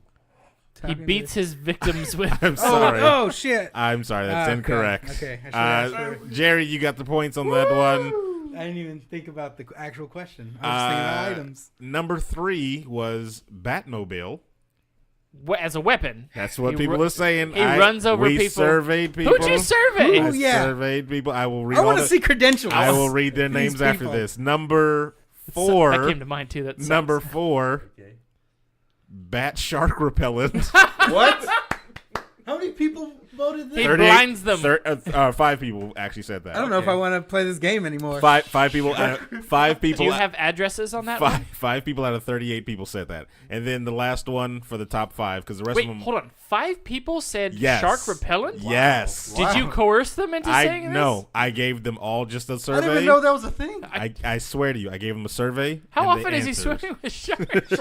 He beats his victims with. I'm sorry. Oh, shit. I'm sorry, that's Okay. incorrect. Okay, I should answer. Jerry, you got the points on that one. I didn't even think about the actual question. I was thinking about items. Number 3 was Batmobile. As a weapon. That's what He people ru- are saying. he runs over we people. surveyed people. Who'd you survey? I Ooh, yeah. surveyed people. I will read I all want to the- see credentials. I will read their These names after people. this. Number That 4. came to mind too. That Number sucks. 4. Okay. Bat shark repellent. What? How many people voted this? He blinds them. 5 people actually said that. I don't know if I want to play this game anymore. Five people. 5 people. Do you have addresses on that one? Five people out of 38 people said that, and then the last one for the top 5 because the rest Wait, of them. hold on. 5 people said Yes. shark repellent? Yes. Did you coerce them into saying this? No. I gave them all just a I survey. didn't even know that was a thing. I swear to you, I gave them a survey. How and often the is he answers. swimming with sharks?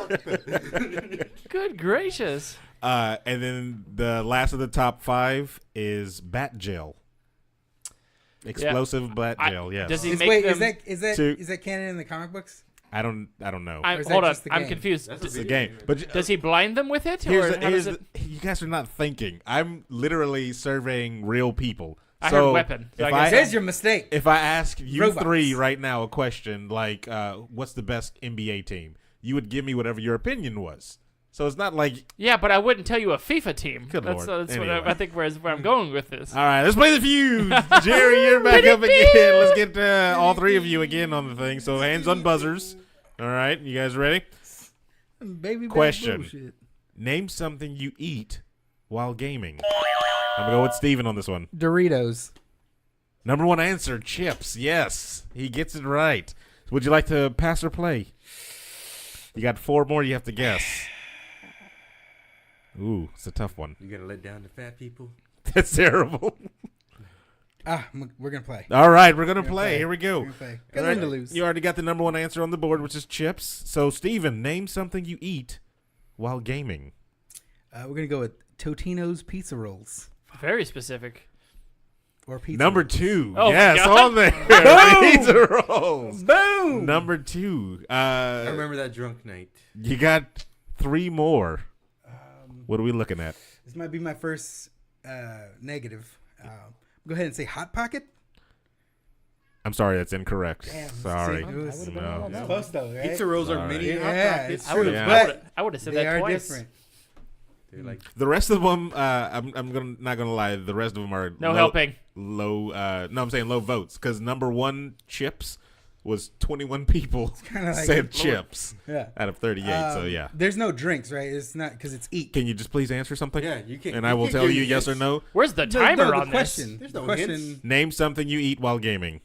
Good gracious. And then the last of the top 5 is bat gel. Explosive bat gel. Yes. Does he Is, make wait, them? is that canon in the comic books? I don't know. Or is that Hold on. just the I'm game? confused. That's a It's a video game, but Does he blind them with it? here's or how does it? you guys are not thinking. I'm literally surveying real people. I So heard weapon. So if I guess There's your mistake. If I ask you Robots. 3 right now a question like, what's the best NBA team? You would give me whatever your opinion was. So it's not like, Yeah, but I wouldn't tell you a FIFA team. Good that's Lord. that's Anyway. what I think where I'm going with this. all right, let's play the feud. Jerry, you're back up again. Let's get all 3 of you again on the thing. So hands on buzzers. All right, you guys ready? Baby back Question. bullshit. Name something you eat while gaming. I'm going to go with Steven on this one. Doritos. Number one answer, chips. Yes, he gets it right. Would you like to pass or play? You got 4 more you have to guess. Ooh, it's a tough one. You gonna let down the fat people? That's terrible. We're gonna play. All right, we're going to We're gonna play. play. Here we go. We're gonna play. All Good right, to lose. You already got the number one answer on the board, which is chips. So, Steven, name something you eat while gaming. We're gonna go with Totino's pizza rolls Very specific. or pizza. Number rolls. 2. Oh, my yes, God. on there. Boom! Pizza rolls. Boom. Number 2. I remember that drunk night. You got 3 more. What are we looking at? This might be my first negative. Go ahead and say Hot Pocket. I'm sorry, that's incorrect. Damn, sorry. see, it was- No. It's close though, right? Pizza rolls are Sorry. mini Yeah, hot pockets. it's I would true. have. Yeah. I would have said They that are twice. different. They're like The rest of them, I'm not gonna lie. The rest of them are No helping. Low. No, I'm saying low votes because number 1 chips was 21 people kinda like- said chips Yeah. out of 38. So yeah. There's no drinks, right? It's not because it's eat. Can you just please answer something? yeah, you can. And I will tell you yes or no. Where's the The- timer the on question. this? There's The no question. hints. Name something you eat while gaming.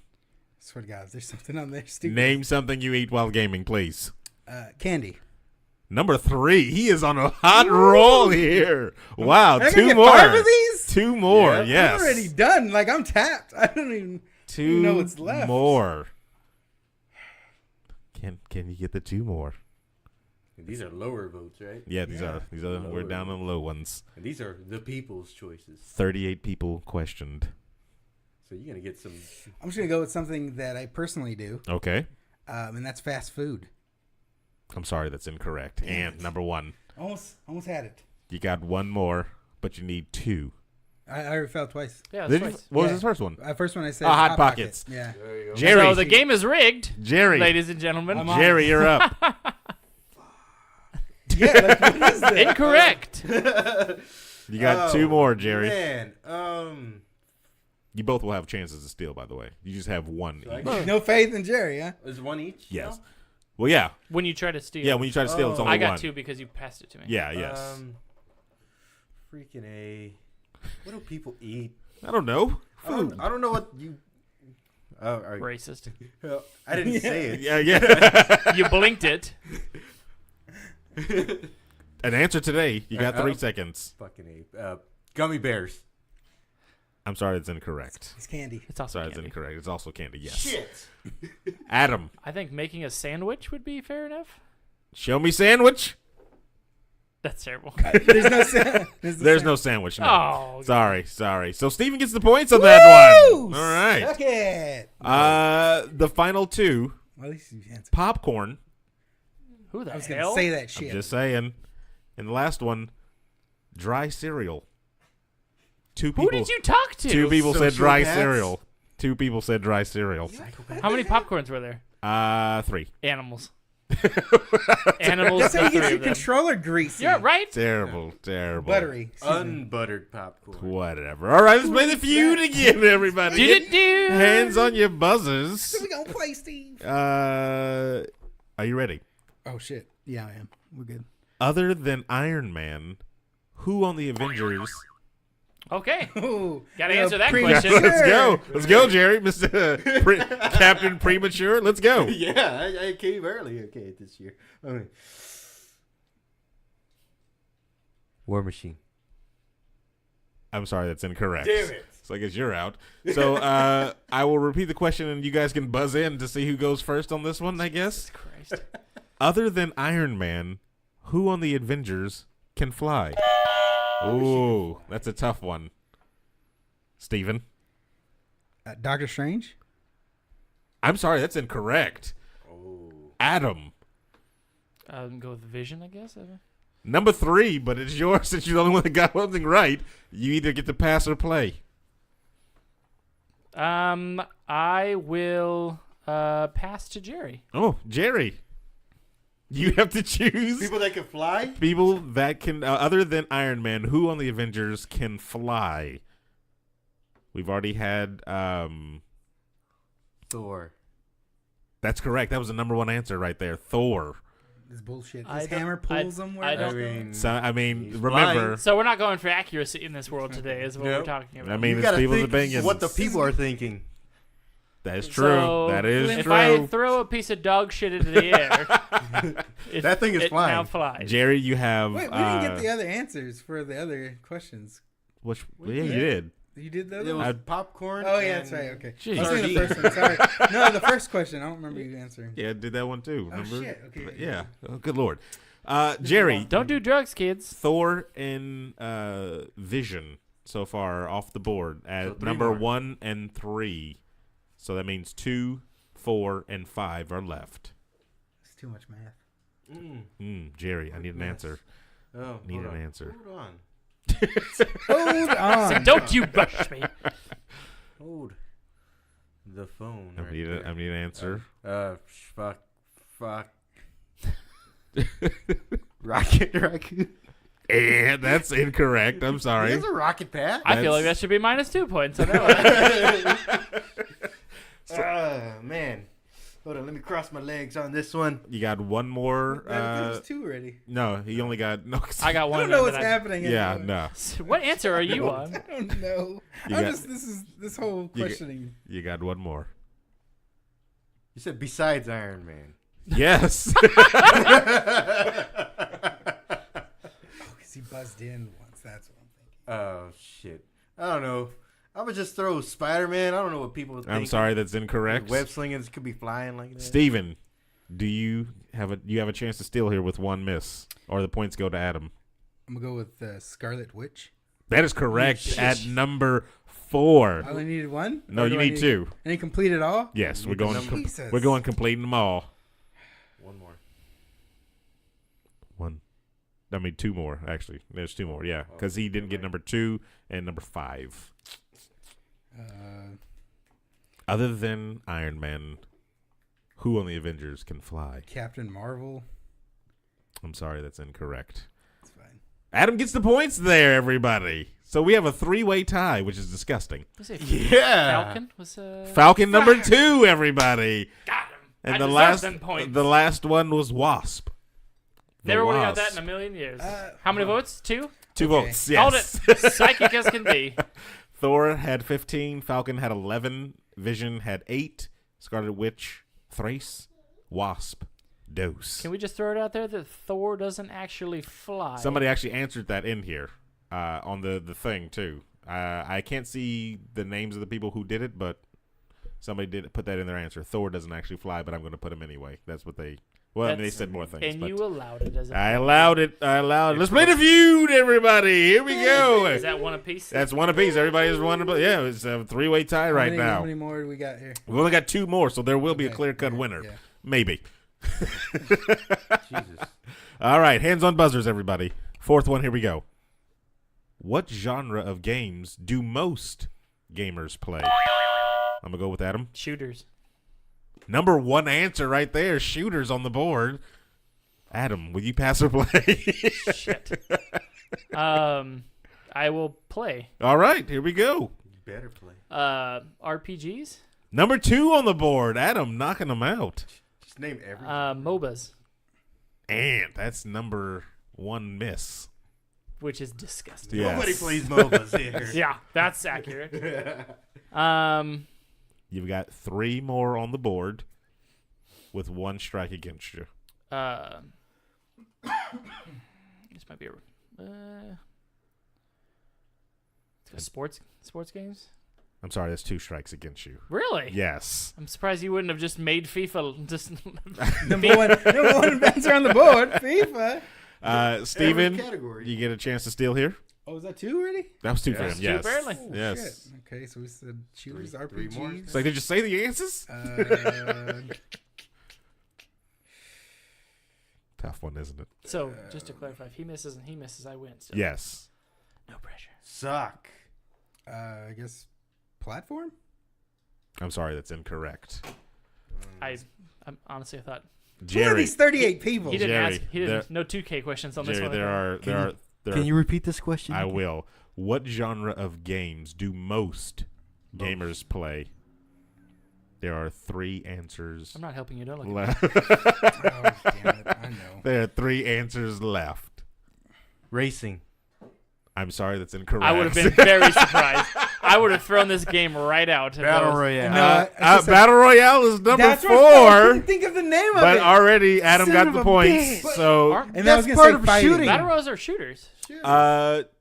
Swear to God, if there's something on there. Stupid. Name something you eat while gaming, please. Candy. Number 3. He is on a hot roll here. Wow, Am I gonna 2 get more. 5 of these? 2 more. Yeah. Yes. I'm already done. Like I'm tapped. I don't even 2 know what's left. more. Can you get the 2 more? These are lower votes, right? Yeah, these are we're down on the low ones. And these are the people's choices. 38 people questioned. So you're gonna get some. I'm just gonna go with something that I personally do, Okay. and that's fast food. I'm sorry, that's incorrect. And number 1. Almost had it. You got 1 more, but you need 2. I already fell twice. Yeah, Did that's you, twice. what was Yeah. his first one? First one I said. Oh, Hot Pockets. Yeah. There you go. Jerry. So the game is rigged, Jerry. ladies and gentlemen. I'm on. Jerry, you're up. Yeah. Like, what is that? Incorrect. You got 2 more, Jerry. Man, You both will have chances to steal, by the way. You just have 1 So I each. got- No faith in Jerry, huh? is one each? Yes. now? Well, yeah. When you try to steal. Yeah, when you try to steal, it's only I got 1. 2 because you passed it to me. Yeah, yes. Freaking A. What do people eat? I don't know. I don't know what you. Racist. I didn't say it. Yeah, yeah. You blinked it. An answer today. You got I 3 don't- seconds. Fucking A. Gummy bears. I'm sorry, it's incorrect. It's candy. It's also Sorry, it's candy. incorrect. It's also candy, yes. Shit. Adam, I think making a sandwich would be fair enough. show me sandwich. That's terrible. There's no sound. There's no sandwich. No. Oh, Sorry. So Steven gets the points on that Woo! one. All right. Suck it. The final 2, Well, at least you answered. popcorn. who the I was gonna hell? say that I'm shit. just saying. And the last one, dry cereal. 2 people. Who did you talk to? 2 people said dry Sociopaths? cereal. 2 people said dry cereal. How many popcorns were there? 3. Animals. Animals. That's how you the get three your of them. controller greasy. You're right. Terrible. Buttery. Excuse me. Unbuttered popcorn. Whatever. All right, let's play the feud again, everybody. Do-do-do. Hands on your buzzers. So we gonna play, Steve. Are you ready? Oh shit. Yeah, I am. We're good. Other than Iron Man, who on the Avengers? Okay. Ooh, Gotta answer that premature. question. Let's go, Jerry, Mr. Captain Premature. Let's go. Yeah, I came early. Okay, this year. Okay. War Machine. I'm sorry, that's incorrect. Damn it. So I guess you're out. So I will repeat the question, and you guys can buzz in to see who goes first on this one, I guess. Christ. Other than Iron Man, who on the Avengers can fly? Ooh, that's a tough one. Steven? Doctor Strange. I'm sorry, that's incorrect. Oh. Adam. Go with Vision, I guess. Number 3, but it's yours since you're the only one that got something right. You either get to pass or play. I will pass to Jerry. Oh, Jerry. You have to choose People that can fly? people that can, other than Iron Man, who on the Avengers can fly? We've already had, Thor. that's correct. That was the number 1 answer right there. Thor. This bullshit. I His don't- hammer pulls him where I it's don't- going. So I mean, He's remember. blind. So we're not going for accuracy in this world today, is what Nope. we're talking about. I mean, You it's gotta people's think opinions. what the people are thinking. That is true. So, that is if true. I throw a piece of dog shit into the air, That thing is it flying. now flies. Jerry, you have. Wait, we didn't get the other answers for the other questions. Which? Yeah, you did. You did the It other was one? popcorn. Oh, yeah, and that's right. Okay. Jeez. I was saying the first one. Sorry. No, the first question. I don't remember you answering. Yeah, I did that one too. Oh, Remember? shit. Okay. Yeah. Oh, good lord. Jerry, Don't do drugs, kids. Thor and Vision so far off the board at So 3 number more. 1 and 3. So that means 2, 4, and 5 are left. It's too much math. Jerry, I need an answer. Oh, Need hold an on. answer. Hold on. Hold on. Don't you rush me. Hold the phone. I right need there. an answer. Fuck. Rocket raccoon. And that's incorrect. I'm sorry. There's a rocket pad. I feel like that should be -2 points on that one. Man. Hold on, let me cross my legs on this one. You got one more. There's two already. No, he only got no. I got I one. don't know of what's them that happening. Yeah, anymore. no. What answer are you on? I don't know. You I'm got- just this whole you questioning. You got one more. You said besides Iron Man. Yes. Oh, because he buzzed in once. That's what I'm thinking. Oh shit. I don't know. I would just throw Spider-Man. I don't know what people think. I'm sorry, that's incorrect. Web slingers could be flying like that. Steven, do you have a chance to steal here with one miss, or the points go to Adam? I'm gonna go with Scarlet Witch. That is correct at number 4. I only needed one. No, Or you do I need 2. I need to complete it all. Yes, we're need the going. number. Jesus. We're going completing them all. One more. One. I mean, 2 more actually. There's 2 more. Yeah, because he didn't get number 2 and number 5. Other than Iron Man, who on the Avengers can fly? Captain Marvel. I'm sorry, that's incorrect. It's fine. Adam gets the points there, everybody. So we have a 3-way tie, which is disgusting. Was it Yeah. Falcon? Was Falcon number 2, everybody. got him. And I the deserve them points. last one was Wasp. The Never would have got that Wasp. in a million years. Uh, How many votes? 2? 2 Okay. votes. Called Yes. it. Psychic as can be. Thor had 15. Falcon had 11. Vision had 8. Scarlet Witch, Thrace, Wasp, Dose. Can we just throw it out there that Thor doesn't actually fly? Somebody actually answered that in here on the thing too. I can't see the names of the people who did it, but somebody did put that in their answer. Thor doesn't actually fly, but I'm going to put him anyway. That's what they. Well, I mean, they That's- said more things. And but you allowed it as a I allowed it. Let's play the feud, everybody. Here we go. Is that one apiece? That's one apiece. Everybody's one. Yeah, it's a 3-way tie right How now. many more do we got here? We've only got 2 more, so there will be a Okay, clear-cut yeah, winner. yeah. Maybe. Jesus. All right, hands on buzzers, everybody. 4th one, here we go. What genre of games do most gamers play? I'm going to go with Adam. Shooters. Number 1 answer right there. Shooters on the board. Adam, will you pass or play? Shit. I will play. All right, here we go. You better play. RPGs. Number 2 on the board. Adam knocking them out. Just name every. MOBAs, And that's number 1 miss. which is disgusting. Yes. Nobody plays MOBAs here. Yeah, that's accurate. You've got 3 more on the board with 1 strike against you. This might be a sports games. I'm sorry, that's 2 strikes against you. Really? Yes. I'm surprised you wouldn't have just made FIFA just. Number one answer on the board. FIFA. Steven, Every category. you get a chance to steal here. Oh, was that 2 already? That was 2 for Yes. him. 2 Yes. barely. Oh, Yes. shit. Okay, so we said shooters, Three more. RPGs. It's like, did you say the answers? Tough one, isn't it? So just to clarify, if he misses and he misses, I win. So Yes. no pressure. Suck. I guess platform. I'm sorry, that's incorrect. I'm honestly, I thought Who are Jerry, these 38 people? he didn't Jerry, ask. He didn't. No 2K questions on this Jerry, one. there Can are. you repeat this question? I will. What genre of games do most gamers play? There are 3 answers I'm not helping you. Don't look at me. left. Oh, damn it. I know. There are 3 answers left. Racing. I'm sorry, that's incorrect. I would have been very surprised. I would have thrown this game right out. if Battle that was- Royale. No, it's just a- Battle Royale is number That's what I 4, couldn't think of the name of but it. already Adam Son got of the a points. bitch. So, Aren't- And I was That's gonna part say of fighting. shooting. Battle Royals are shooters.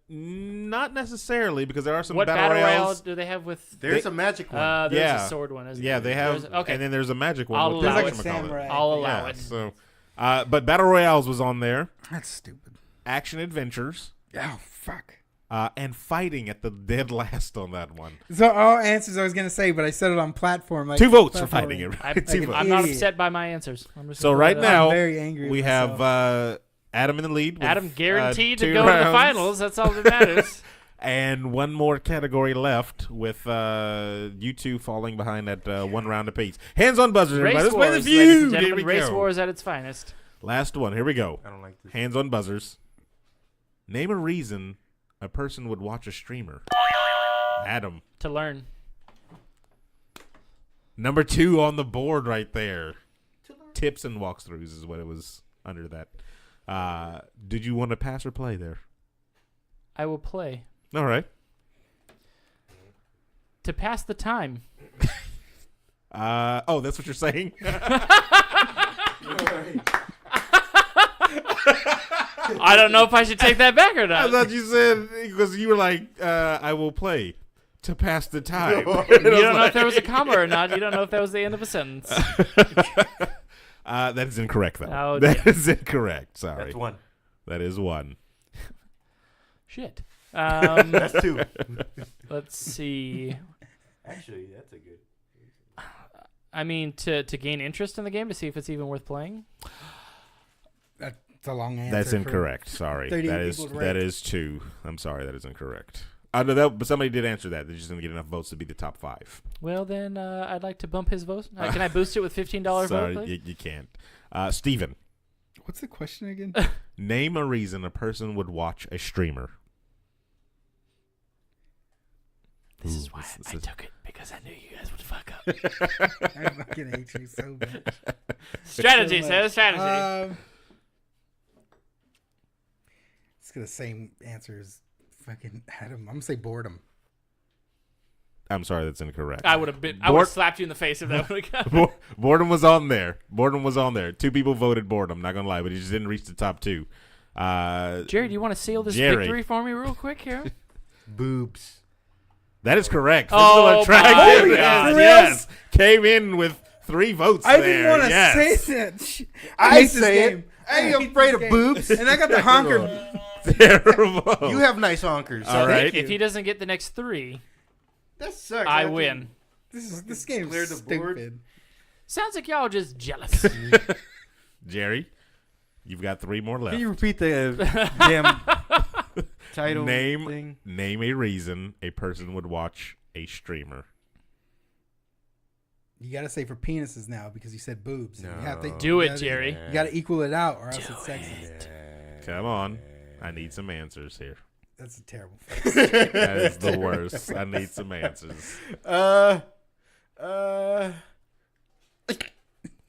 not necessarily, because there are some What Battle Battle Royale Royales. do they have with? There's a magic one. There's Yeah. a sword one. Isn't Yeah, there? they have. There's- okay, And then there's a magic one. I'll with allow the it. whatchamacallit. I'll allow Yeah, it. so, but Battle Royales was on there. That's stupid. Action adventures. Oh, fuck. And fighting at the dead last on that one. So all answers I was going to say, but I said it on platform. Like 2 votes for platform. fighting it. I'm, Right? 2 votes. I'm not Idiot. upset by my answers. I'm just So gonna right put that out. now, I'm very angry we with have myself. Adam in the lead. With, Adam guaranteed to 2 go to the rounds. finals. That's all that matters. And one more category left with you 2 falling behind at 1 round apiece. Hands on buzzers, everybody. Race Let's play the wars, ladies and feud. Here gentlemen. we Race go. wars at its finest. Last one. Here we go. I don't like this. Hands on buzzers. Name a reason a person would watch a streamer. Adam. To learn. Number 2 on the board right there. Tips and walkthroughs is what it was under that. Did you want to pass or play there? I will play. All right. To pass the time. Oh, that's what you're saying? I don't know if I should take that back or I not. thought you said, because you were like, I will play to pass the time. You don't know if there was a comma or not. You don't know if that was the end of a sentence. That is incorrect, though. Oh, That is incorrect. Sorry. That's 1. That is 1. Shit. That's 2. Let's see. Actually, that's a good. I mean, to gain interest in the game, to see if it's even worth playing. That's a long answer. That's for- incorrect. Sorry. 38 That is people that ranked. is 2. I'm sorry. That is incorrect. No, that, but somebody did answer that. They're just going to get enough votes to be the top 5. Well, then I'd like to bump his vote. Can I boost it with $15 Sorry, vote, please? you can't. Steven, What's the question again? name a reason a person would watch a streamer. This Ooh, is why this I is- took it, because I knew you guys would fuck up. I fucking hate you so much. Strategy, So sir. much. Strategy. It's got the same answer as fucking Adam. I'm going to say boredom. I'm sorry, that's incorrect. I would have slapped you in the face if that would have gone. Boredom was on there. Boredom was on there. 2 people voted boredom. Not gonna lie, but he just didn't reach the top 2. Jerry, do you want to seal this Jerry. victory for me real quick here? Boobs. That is correct. Oh, Physical my attraction. God. Yes. Came in with 3 votes. I there. didn't want to Yes. say that. I hate this say it. game. I ain't hate afraid this of game. boobs. And I got the honker. Terrible. You have nice honkers. All right. If he doesn't get the next 3, That sucks. I have to win. This game clear is the stupid. board. Sounds like y'all just jealous. Jerry, you've got 3 more left. Can you repeat the damn title Name thing? name a reason a person would watch a streamer. You got to say for penises now because you said boobs. You have to, No. Do it, you gotta- Jerry. You got to equal it out or else Do it's sexist. Come on. I need some answers here. That's a terrible. That is the worst. I need some answers.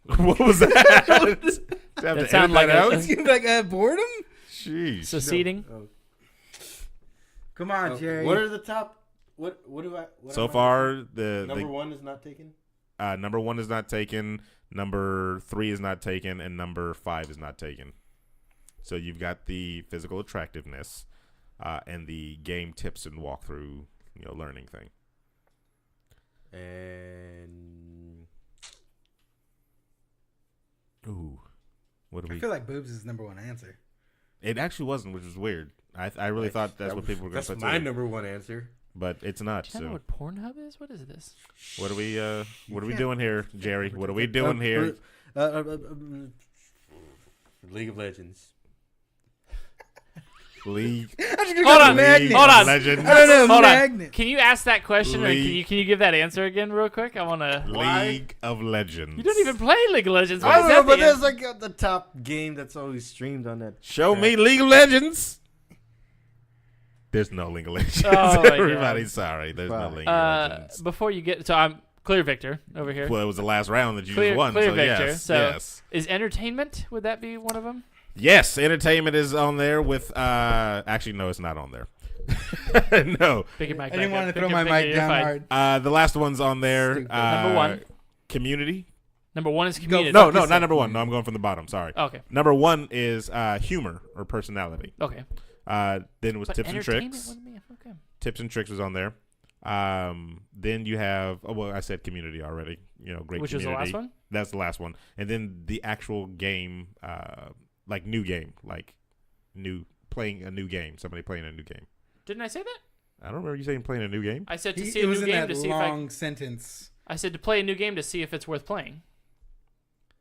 What was that? That sounded like a- It's like boredom. Jeez. So seating. Come on, Jerry. What are the top? What do I? What So am I far, missing? the number 1 is not taken. number 1 is not taken, number 3 is not taken, and number 5 is not taken. So you've got the physical attractiveness and the game tips and walkthrough, learning thing. And Ooh, what do I we? feel like boobs is the number 1 answer. It actually wasn't, which was weird. I really thought that's what people were going to That's put. my too. number 1 answer. But it's not. Do you know So what Pornhub is? What is this? what are we? What are we can't- doing here, Jerry? What are we doing here? League of Legends. League. Hold on, Magnet. hold on. Legends. I don't know. Hold on. Magnet. Can you ask that question, or League. can you give that answer again real quick? I want to. League of Legends. You don't even play League of Legends. What I is don't that know, but the there's answer? like the top game that's always streamed on that. Show me League of Legends. There's no League of Legends. Oh, my God. Everybody's sorry. There's no League of Legends. Before you get, so I'm Clear victor over here. Well, it was the last round that you Clear- just won. clear so victor. Yes, So- yes. Is entertainment? Would that be one of them? Yes, entertainment is on there with. Actually, no, it's not on there. No. Pick your mic I didn't back want up. to Pick throw your my finger, mic you're down fine. hard. The last one's on there. Stupid. Number one. Community. Number one is community. No, not number one. No, I'm going from the bottom. Sorry. Okay. Number one is humor or personality. Okay. Then it was But tips and entertainment tricks. wouldn't be- Okay. Tips and tricks was on there. Then you have. Oh well, I said community already. Great. Which was community. the last one? That's the last one. And then the actual game, like new game, like playing a new game. Somebody playing a new game. Didn't I say that? I don't remember you saying playing a new game. I said to see It a was new in game that to see if I. long sentence. I said to play a new game to see if it's worth playing.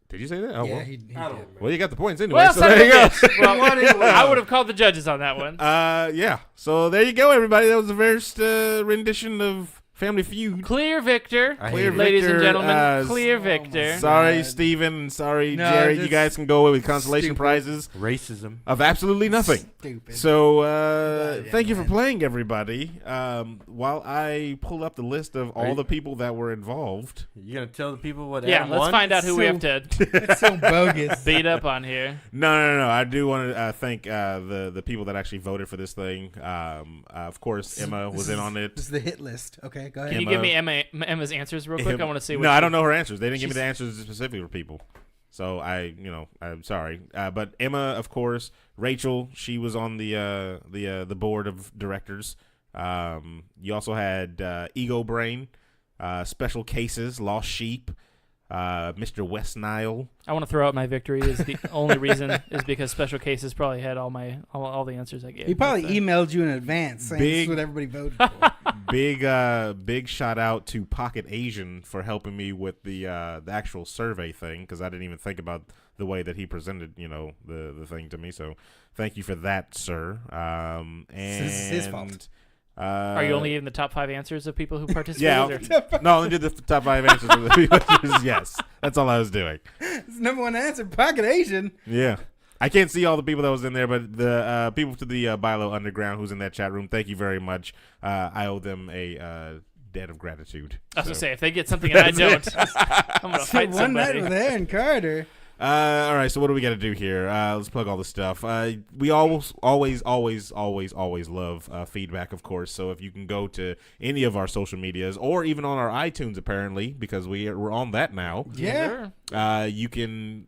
Did you say that? Oh, Yeah, well. he I don't did. remember. Well, you got the points anyway. Well, so son of there you a go. bitch. Well, I would have called the judges on that one. Yeah. So there you go, everybody. That was the first rendition of Family Feud. Clear victor, I Clear hate it. ladies victor, and gentlemen. Clear my victor. God. Sorry, Steven. Sorry, No, Jerry. You just guys can go away with consolation stupid. prizes Racism. of absolutely nothing. Stupid. So Yeah, thank you for man. playing, everybody. While I pull up the list of all the people that were involved. You gonna tell the people what? Yeah, Adam let's won? find out who we So- have to It's so bogus. beat up on here. No. I do want to thank the people that actually voted for this thing. Of course, Emma was in on This it. is the hit list. Okay, go ahead. Can you give me Emma's answers real quick? I want to see. What No, I she- don't know her answers. They didn't give me She's- the answers specifically for people. So I'm sorry. But Emma, of course, Rachel, she was on the board of directors. You also had Ego Brain, Special Cases, Lost Sheep, Mr. West Nile. I want to throw out my victory. Is the only reason is because Special Cases probably had all the answers I gave. He probably But, emailed you in advance saying this is Big- what everybody voted for. Big shout out to Pocket Asian for helping me with the actual survey thing, because I didn't even think about the way that he presented the thing to me. So thank you for that, sir. And This is his fault. Are you only in the top 5 answers of people who participated? Yeah. or- No, I only did the top 5 answers of the people. Yes, that's all I was doing. It's number one answer, Pocket Asian. Yeah. I can't see all the people that was in there, but the people to the Bilo Underground who's in that chat room, thank you very much. I owe them a debt of gratitude. I was So. gonna say if they get something and I don't, I'm gonna fight One night somebody. with Aaron Carter. All right, so what do we got to do here? Let's plug all this stuff. We always love feedback, of course. So if you can go to any of our social medias or even on our iTunes, apparently, because we're on that now. Yeah. Sure. You can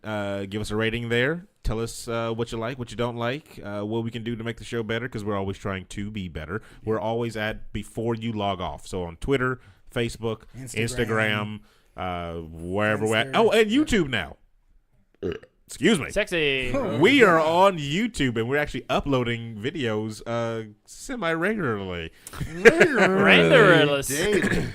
give us a rating there. Tell us what you like, what you don't like, what we can do to make the show better, because we're always trying to be better. We're always at before you log off. So on Twitter, Facebook, Instagram, wherever we're at. Oh, and YouTube now. Excuse me. Sexy. We are on YouTube, and we're actually uploading videos semi-regularly. Renderless.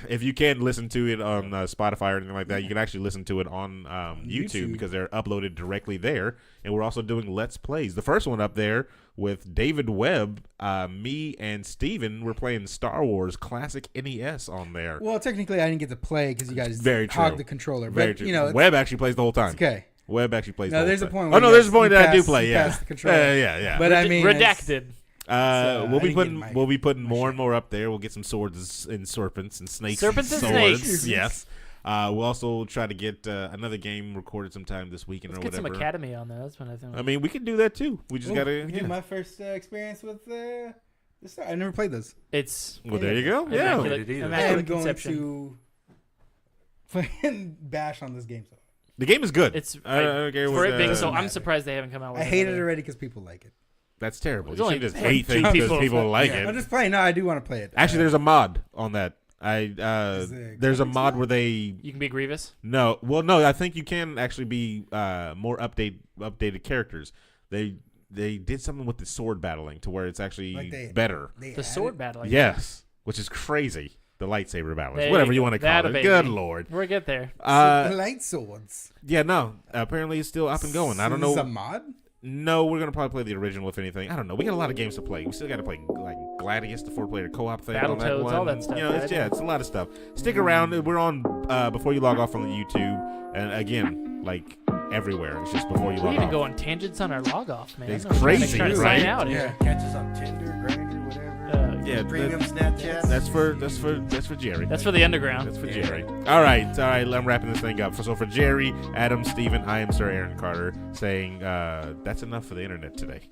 If you can't listen to it on Spotify or anything like that, you can actually listen to it on YouTube because they're uploaded directly there. And we're also doing Let's Plays. The first one up there with David Webb, me, and Steven, we're playing Star Wars Classic NES on there. Well, technically, I didn't get to play because you guys Very true. hogged the controller. Very But, true. you know, Webb actually plays the whole time. it's okay. Webb actually plays the No, whole there's a time. point Oh, where no, you there's a guys- point you that I do pass- play, you yeah. pass the controller. Yeah. But I mean, redacted. We'll be I didn't putting get we'll be putting more and more up there. We'll get some swords and serpents and snakes. Serpents and swords. snakes. Yes. We'll also try to get another game recorded sometime this weekend Let's or get some whatever. Academy on there. That's what I think. I mean, we can do that too. We just Ooh, gotta. we Yeah. did my first experience with this. I never played those. It's Well, there you go. Yeah. immaculate, It is. I immaculate am going conception. to fucking bash on this game. So The game is good. It's I don't care for what, it being so. matter. I'm surprised they haven't come out with I hate it another- already because people like it. That's terrible. There's You only should just like hate two things because people. people like I'm it. just playing. No, I do want to play it. Actually, there's a mod on that. Is it There's a graphics mod mod? where they You can be Grievous. No, I think you can actually be more updated characters. They did something with the sword battling to where it's actually Like they- better. The sword battling. Yes, which is crazy. The lightsaber battles, There whatever you you go. want to call That'll it. be Good me. lord. We'll get there. light swords. Yeah, no. Apparently, it's still up and going. I don't This is know. a mod. No, we're gonna probably play the original if anything. I don't know. We got a lot of games to play. We still got to play like Gladius, the 4-player co-op thing. on that Battletoads, one. all that stuff, You know, right? it's a lot of stuff. Stick around. We're on before you log off on the YouTube, and again, like everywhere. It's just before you We log even off. go on tangents on our log off, man. It's I'm trying to crazy, sign right? out here. Catch us on Tinder, Grindr, whatever. Yeah, Premium Snapchat. That's for Jerry. That's for the underground. That's for Jerry. All right. I'm wrapping this thing up. So for Jerry, Adam, Steven, I am Sir Aaron Carter saying that's enough for the internet today.